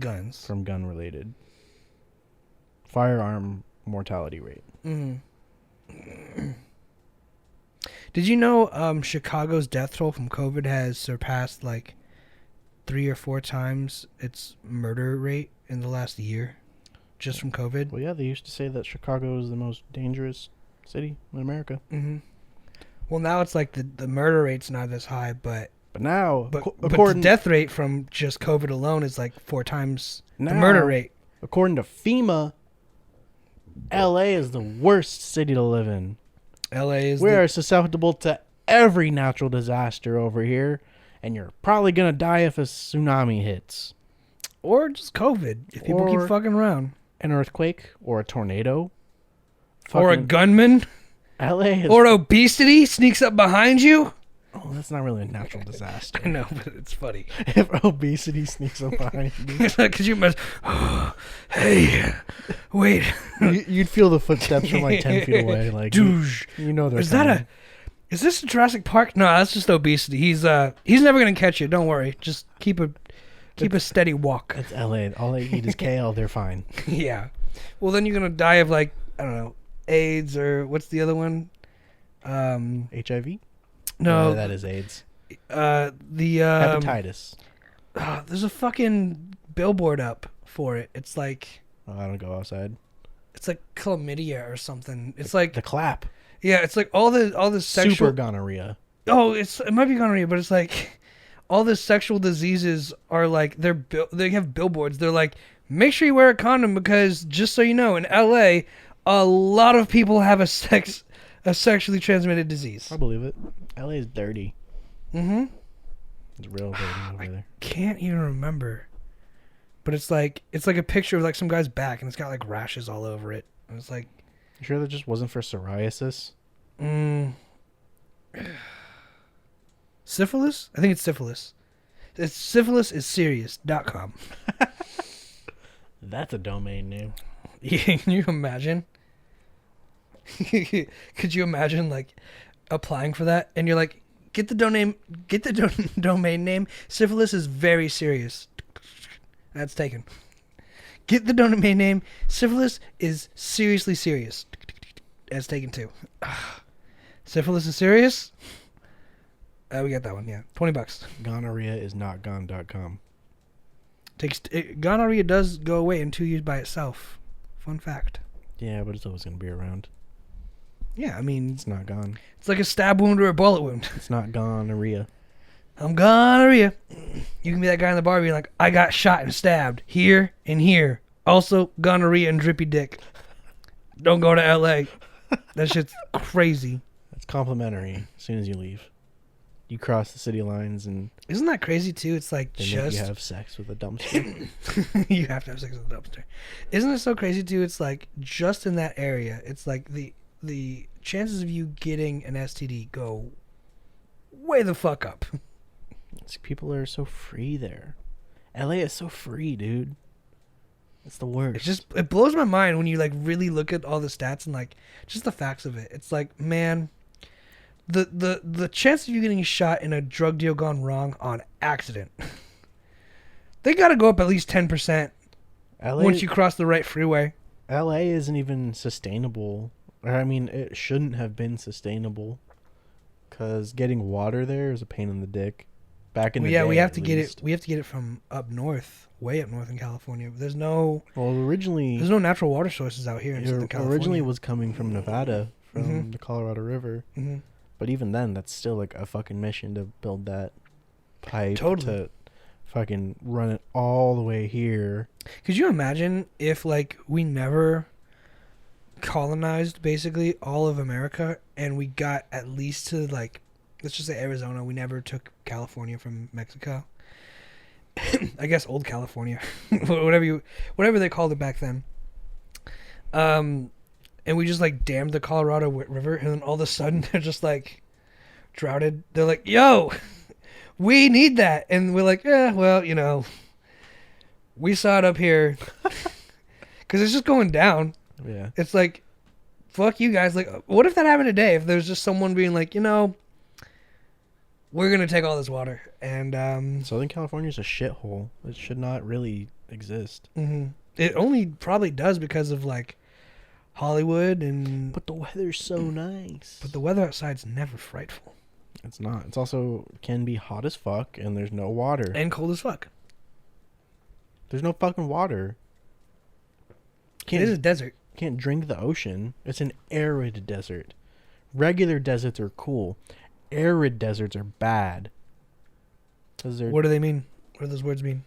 Guns.
From gun-related. Firearm mortality rate.
Mm-hmm. Did you know Chicago's death toll from COVID has surpassed like 3 or 4 times its murder rate in the last year just from COVID?
Well, yeah, they used to say that Chicago is the most dangerous city in America.
Mm-hmm. Well, now it's like the murder rate's not as high, but
now,
but the death rate from just COVID alone is like 4 times the murder rate.
According to FEMA, LA is the worst city to live in. We are susceptible to every natural disaster over here, and you're probably gonna die if a tsunami hits,
or just COVID if people keep fucking around.
An earthquake or a tornado,
or a gunman.
LA
or obesity sneaks up behind you.
Oh, that's not really a natural disaster.
I know, but it's funny.
If obesity sneaks up behind you.
Because you must... hey, wait.
You'd feel the footsteps from like 10 feet away. Like,
Douche.
You know they're
Is this a Jurassic Park? No, that's just obesity. He's never going to catch you. Don't worry. Just keep a steady walk.
It's LA. All they eat is kale. They're fine.
Yeah. Well, then you're going to die of like, I don't know, AIDS or what's the other one?
HIV?
No,
that is AIDS.
Hepatitis. There's a fucking billboard up for it. It's like
I don't go outside.
It's like chlamydia or something. It's like
the clap.
Yeah, it's like all the sexual
super gonorrhea.
Oh, it might be gonorrhea, but it's like all the sexual diseases are like they have billboards. They're like, make sure you wear a condom because just so you know, in LA, a lot of people have a sexually transmitted disease.
I believe it. LA is dirty.
Mm-hmm.
It's railroading over there.
Can't even remember. But it's like a picture of like some guy's back, and it's got like rashes all over it. And it's like,
You sure that just wasn't for psoriasis?
Syphilis? I think it's syphilis. It's syphilississerious.com.
That's a domain name.
Can you imagine? Could you imagine like applying for that and you're like, get the domain name. Syphilis is very serious. That's taken. Get the domain name. Syphilis is seriously serious. That's taken too. Syphilis is serious. We got that one. Yeah, $20.
Gonorrhea is not gone.com.
Gonorrhea does go away in 2 years by itself. Fun fact.
Yeah, but it's always going to be around.
Yeah, I mean,
It's not gone.
it's like a stab wound or a bullet wound.
It's not gonorrhea.
I'm gonorrhea. You can be that guy in the bar being like, I got shot and stabbed here and here. Also, gonorrhea and drippy dick. Don't go to LA. That shit's crazy.
It's complimentary as soon as you leave. You cross the city lines and
Isn't that crazy too? It's like
they make
just
you have sex with a dumpster.
you have to have sex with a dumpster. Isn't it so crazy too? It's like just in that area, it's like the chances of you getting an STD go way the fuck up.
People are so free there. LA is so free, dude. It's the worst.
It blows my mind when you like really look at all the stats and like just the facts of it. It's like, man, the chance of you getting shot in a drug deal gone wrong on accident, they got to go up at least 10% once you cross the right freeway.
LA isn't even sustainable. I mean, it shouldn't have been sustainable because getting water there is a pain in the dick. Back in the day,
we have to
at
get
least.
it. We have to get it from up north, way up north in California. There's no
Originally,
natural water sources out here in Southern
it
California.
originally was coming from Nevada, from
Mhm.
the Colorado River.
Mm-hmm.
But even then, that's still like a fucking mission to build that pipe
Totally.
to fucking run it all the way here.
Could you imagine if like we never colonized basically all of America and we got at least to like, let's just say Arizona. We never took California from Mexico. I guess old California, whatever they called it back then. And we just like dammed the Colorado River, and then all of a sudden they're just like droughted. They're like, "Yo, we need that," and we're like, "Yeah, well, you know, we saw it up here because it's just going down."
Yeah.
It's like, fuck you guys. Like, what if that happened today? If there's just someone being like, you know, we're gonna take all this water, and
Southern California's a shithole. It should not really exist.
it only probably does because of like Hollywood and.
But the weather's so nice.
But the weather outside's never frightful
It's not. It's also can be hot as fuck, and there's no water.
and cold as fuck.
There's no fucking water.
It is a desert.
Can't drink the ocean. It's an arid desert. Regular deserts are cool. Arid deserts are bad. 'Cause they're,
What do they mean? What do those words mean?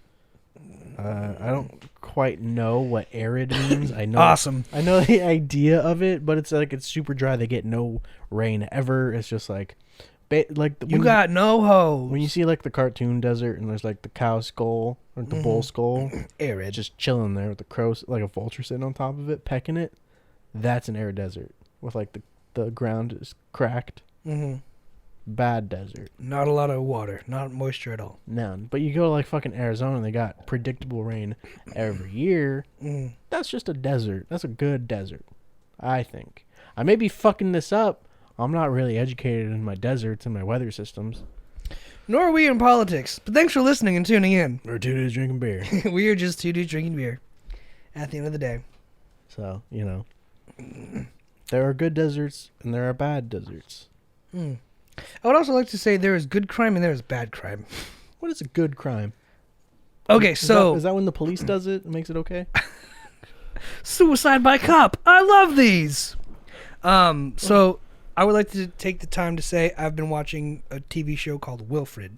I don't quite know what arid means. I know.
Awesome.
I know the idea of it, but it's like it's super dry. They get no rain ever. It's just like,
You got no hose.
when you see like the cartoon desert and there's like the cow skull or the bull skull,
Arid.
just chilling there with the crows, like a vulture sitting on top of it, pecking it. That's an arid desert with like the ground is cracked.
Mm-hmm.
Bad desert.
Not a lot of water. Not moisture at all.
None. But you go to like fucking Arizona and they got predictable rain every year.
Mm.
That's just a desert. That's a good desert, I think. I may be fucking this up. I'm not really educated in my deserts and my weather systems.
Nor are we in politics. But thanks for listening and tuning in.
We're 2 days drinking beer.
We are just two dudes drinking beer. At the end of the day.
So, you know. There are good deserts and there are bad deserts.
Mm. I would also like to say there is good crime and there is bad crime.
What is a good crime?
Okay,
Is
so
that when the police does it? It makes it okay?
suicide by cop. I love these. So I would like to take the time to say I've been watching a TV show called Wilfred,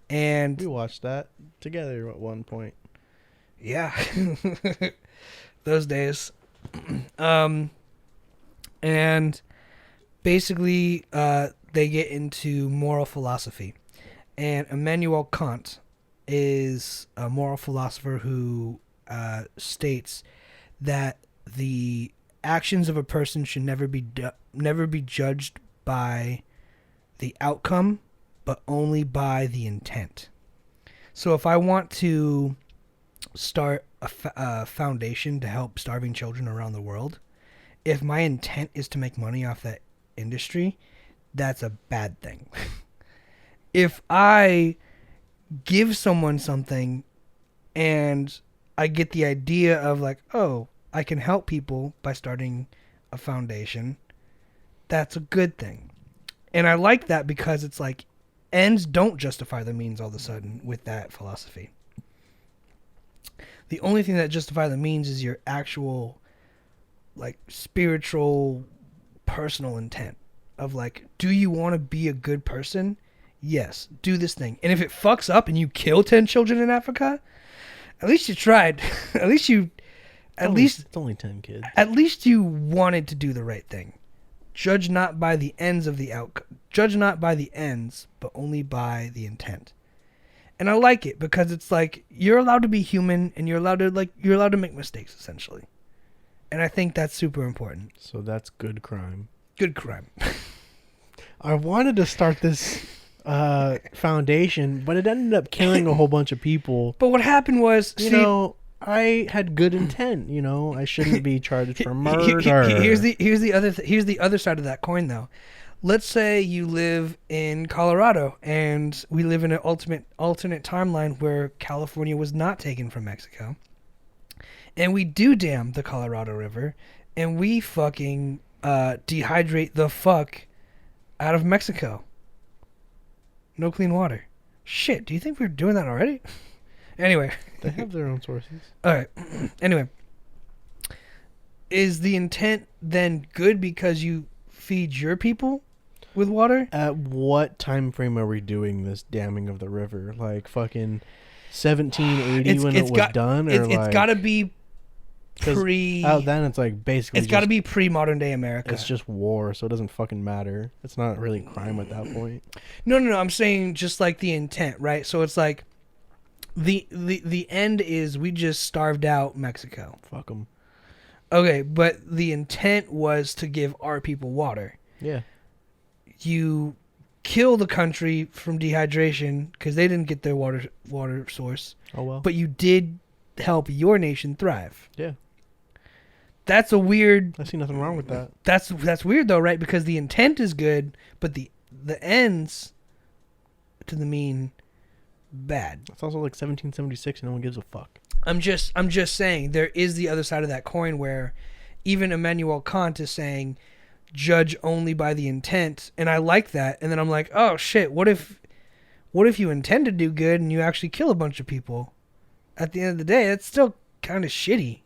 and
We watched that together at one point.
yeah, those days. And basically, they get into moral philosophy, And Immanuel Kant is a moral philosopher who states that the actions of a person should never be judged by the outcome, but only by the intent. So if I want to start a foundation to help starving children around the world, if my intent is to make money off that industry, that's a bad thing. If I give someone something and I get the idea of like, oh, I can help people by starting a foundation, that's a good thing. And I like that because it's like ends don't justify the means all of a sudden with that philosophy. The only thing that justifies the means is your actual like spiritual personal intent of like, do you want to be a good person? Yes, do this thing. And if it fucks up and you kill 10 children in Africa, at least you tried.
It's only 10 kids.
At least you wanted to do the right thing. Judge not by the ends of the outcome. Judge not by the ends, but only by the intent. And I like it because it's like you're allowed to be human and you're allowed to make mistakes essentially. And I think that's super important.
So that's good crime.
Good crime.
I wanted to start this foundation, but it ended up killing a whole bunch of people.
But what happened was,
I had good intent. I shouldn't be charged for murder.
Here's the other side of that coin, though. Let's say you live in Colorado, and we live in an alternate timeline where California was not taken from Mexico, and we do dam the Colorado River, and we fucking dehydrate the fuck out of Mexico. No clean water. Shit, do you think we're doing that already? Anyway.
They have their own sources.
Alright. Anyway. Is the intent then good because you feed your people with water?
At what time frame are we doing this damming of the river? Like fucking 1780 when it was done? Or
it's gotta be
then it's like basically
it's gotta be pre-modern day America.
It's just war, so it doesn't fucking matter. It's not really crime at that point.
No, I'm saying just like the intent, right? So it's like the end is we just starved out Mexico.
Fuck them.
Okay, but the intent was to give our people water.
Yeah.
You kill the country from dehydration because they didn't get their water source.
Oh well.
But you did help your nation thrive.
Yeah.
That's a weird.
I see nothing wrong with that.
That's weird though, right? Because the intent is good, but the ends to the mean bad.
It's also like 1776 and no one gives a fuck.
I'm just saying there is the other side of that coin where even Immanuel Kant is saying judge only by the intent, and I like that. And then I'm like, oh shit, what if you intend to do good and you actually kill a bunch of people? At the end of the day, that's still kind of shitty.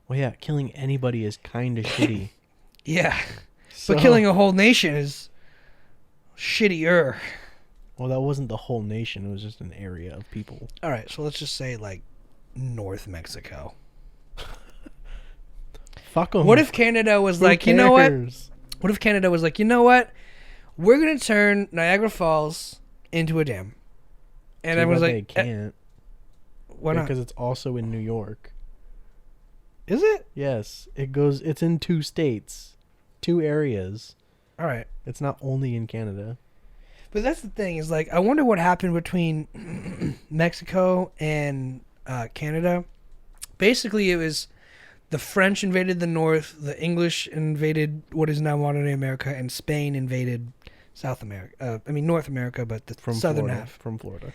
Well, yeah, killing anybody is kind of shitty.
Yeah, so, but killing a whole nation is shittier.
Well, that wasn't the whole nation. It was just an area of people.
All right, so let's just say like North Mexico.
Fuck them.
What if Canada was like, you know what? What if Canada was like, you know what? We're going to turn Niagara Falls into a dam. And everyone's like,
they can't.
Why not?
Because it's also in New York.
Is it?
Yes. It's in 2 states. 2 areas.
All right.
It's not only in Canada.
But that's the thing is like, I wonder what happened between Mexico and Canada. Basically, it was the French invaded the north, the English invaded what is now modern day America, and Spain invaded South America. North America, but the southern half.
From Florida.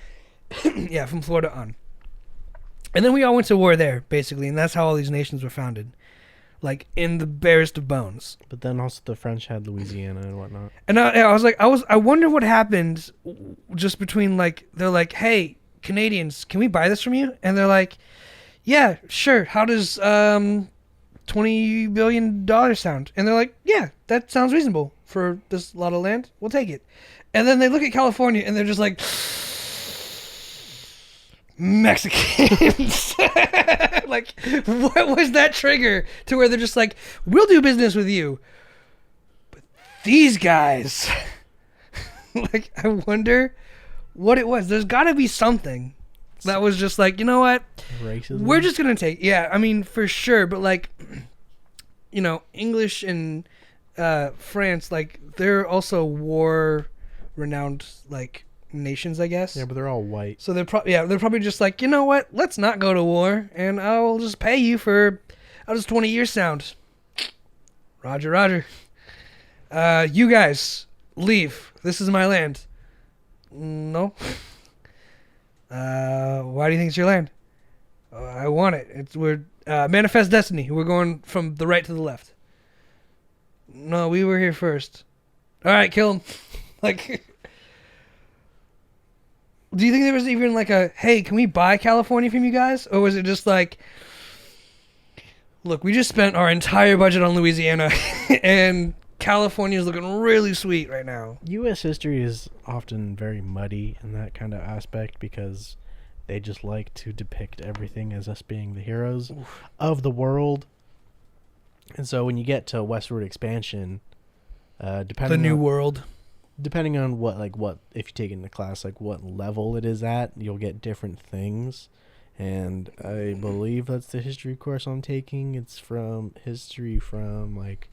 Yeah, from Florida on. And then we all went to war there, basically, and that's how all these nations were founded. Like, in the barest of bones.
But then also the French had Louisiana and whatnot.
And I wonder what happened just between, like, they're like, hey, Canadians, can we buy this from you? And they're like, yeah, sure. How does $20 billion sound? And they're like, yeah, that sounds reasonable for this lot of land. We'll take it. And then they look at California and they're just like, Mexicans. Like, what was that trigger to where they're just like, we'll do business with you, but these guys. Like, I wonder what it was. There's got to be something that was just like, you know what?
Racism.
We're just going to take, yeah, I mean, for sure. But like, you know, English and France, like, they're also war-renowned, like, nations, I guess.
Yeah, but they're all white.
So they're probably just like, you know what? Let's not go to war, and I'll just pay you for how does 20 years sound? Roger, Roger. You guys leave. This is my land. No. Why do you think it's your land? I want it. We're manifest destiny. We're going from the right to the left. No, we were here first. All right, kill him. Like. Do you think there was even like a, hey, can we buy California from you guys? Or was it just like, look, we just spent our entire budget on Louisiana and California is looking really sweet right now.
U.S. history is often very muddy in that kind of aspect because they just like to depict everything as us being the heroes of the world. And so when you get to westward expansion,
The New World.
Depending on what if you take it in the class, like what level it is at, you'll get different things. And I believe that's the history course I'm taking. It's from history from like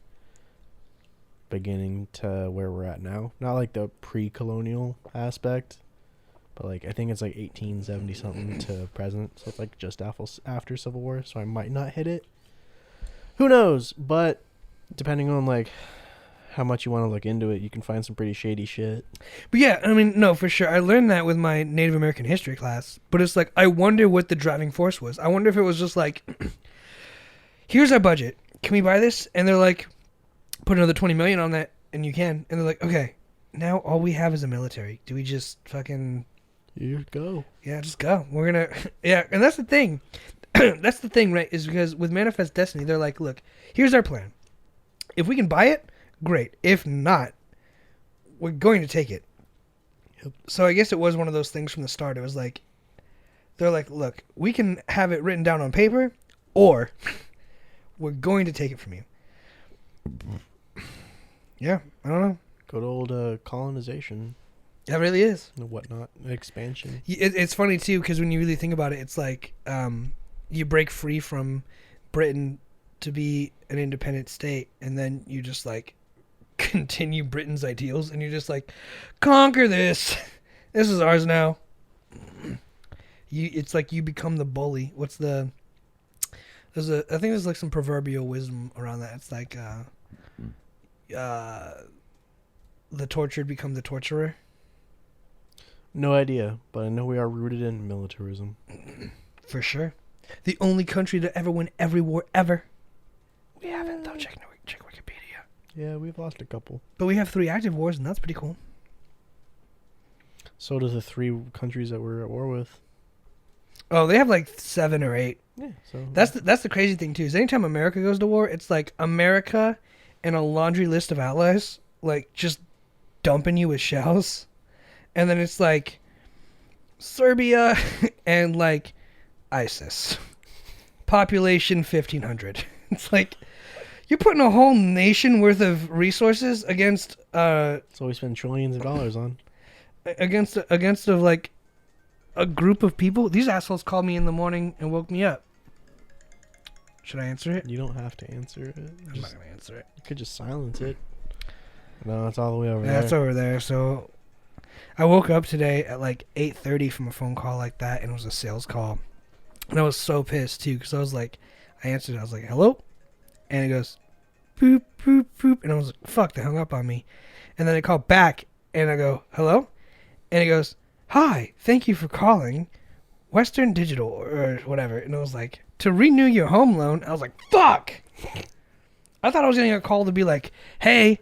beginning to where we're at now. Not like the pre-colonial aspect, but like I think it's like 1870 something to present. So it's like just after Civil War. So I might not hit it. Who knows? But depending on like how much you want to look into it, you can find some pretty shady shit.
But yeah, I mean, no, for sure. I learned that with my Native American history class. But it's like, I wonder what the driving force was. I wonder if it was just like, here's our budget. Can we buy this? And they're like, put another 20 million on that, and you can. And they're like, okay, now all we have is a military. Do we just fucking...
You go.
Yeah, just go. We're gonna... Yeah, and that's the thing. That's the thing, right? Is because with Manifest Destiny, they're like, look, here's our plan. If we can buy it, great. If not, we're going to take it.
Yep.
So I guess it was one of those things from the start. It was like, they're like, look, we can have it written down on paper, or we're going to take it from you. Yeah, I don't know.
Good old colonization.
That really is.
And whatnot. Expansion.
It's funny, too, because when you really think about it, it's like you break free from Britain to be an independent state, and then you just, like, continue Britain's ideals, and you're just like, conquer this. This is ours now. It's like you become the bully. What's the... I think there's, like, some proverbial wisdom around that. It's like, the tortured become the torturer.
No idea, but I know we are rooted in militarism.
For sure. The only country to ever win every war ever. We haven't, though. Check Wikipedia.
Yeah, we've lost a couple.
But we have 3 active wars, and that's pretty cool.
So do the 3 countries that we're at war with.
Oh, they have like 7 or 8.
Yeah, so
That's the crazy thing, too. Is anytime America goes to war, it's like America and a laundry list of allies, like, just dumping you with shells. And then it's like Serbia and like ISIS. Population 1,500. It's like you're putting a whole nation worth of resources against
that's what we spend trillions of dollars on.
Against of like a group of people. These assholes called me in the morning and woke me up. Should I answer it?
You don't have to answer it.
I'm not gonna answer it.
You could just silence it. No, it's all the way over there.
That's over there. So I woke up today at like 8:30 from a phone call like that, and it was a sales call. And I was so pissed, too, because I was like, I answered it. I was like, hello? And it goes, boop, boop, boop. And I was like, fuck, they hung up on me. And then I called back, and I go, hello? And it goes, hi, thank you for calling Western Digital, or whatever. And I was like, to renew your home loan. I was like, fuck! I thought I was getting a call to be like, hey,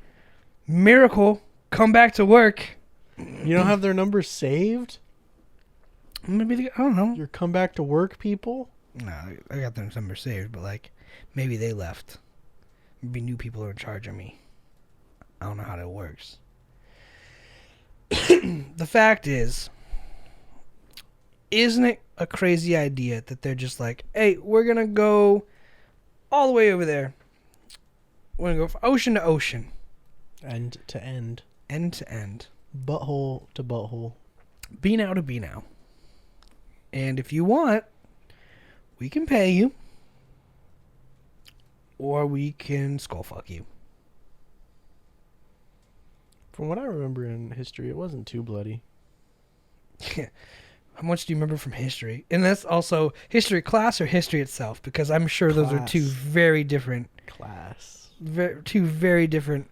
miracle, come back to work.
You don't have their numbers saved?
Maybe I don't know.
Your come back to work people?
No, I got their number saved, but like maybe they left. Maybe new people are in charge of me. I don't know how that works. The fact is, isn't it a crazy idea that they're just like, hey, we're gonna go all the way over there. We're gonna go from ocean to ocean.
End to end.
End to end.
Butthole to butthole.
Be now to be now. And if you want, we can pay you. Or we can skull fuck you.
From what I remember in history, it wasn't too bloody.
How much do you remember from history? And that's also history class or history itself, because I'm sure those are two
Class.
very different,
Class.
two very different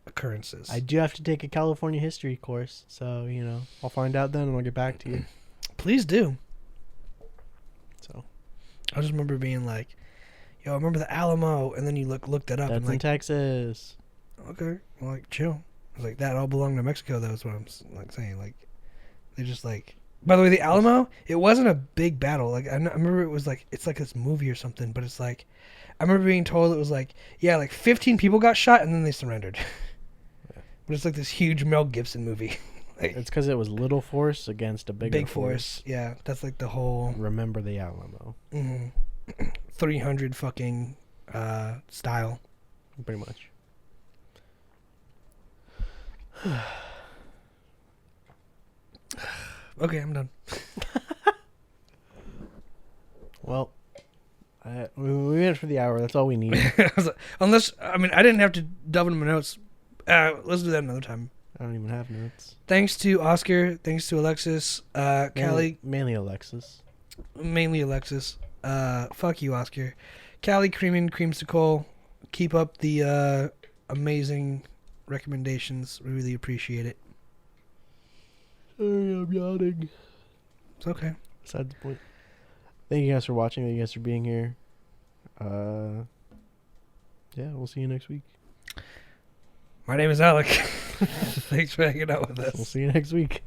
occurrences.
I do have to take a California history course, so, I'll find out then and I'll get back to you.
Please do.
So,
I just remember being like, "Yo, I remember the Alamo," and then you looked it up
that's
and
in
like,
Texas.
okay, well, like chill. I was like, that all belonged to Mexico. That was what I'm saying. Like, they just like. By the way, the Alamo, it wasn't a big battle. Like I remember it was like it's like this movie or something, but it's like I remember being told it was like 15 people got shot and then they surrendered. But it's like this huge Mel Gibson movie. Like,
It's because it was little force against a big
force. Yeah, that's like the whole
Remember the Alamo,
300 fucking style.
pretty much.
Okay, I'm done.
Well, we made it for the hour. That's all we need.
Unless I didn't have to delve into my notes. Let's do that another time.
I don't even have notes.
Thanks to Oscar. Thanks to Alexis. Callie.
Mainly Alexis.
Mainly Alexis. Fuck you, Oscar. Callie, Creamsicle. Keep up the amazing recommendations. We really appreciate it.
Sorry, I'm yawning.
It's okay.
Besides the point. Thank you guys for watching. Thank you guys for being here. Yeah, we'll see you next week.
My name is Alec. Thanks for hanging out with us.
We'll see you next week.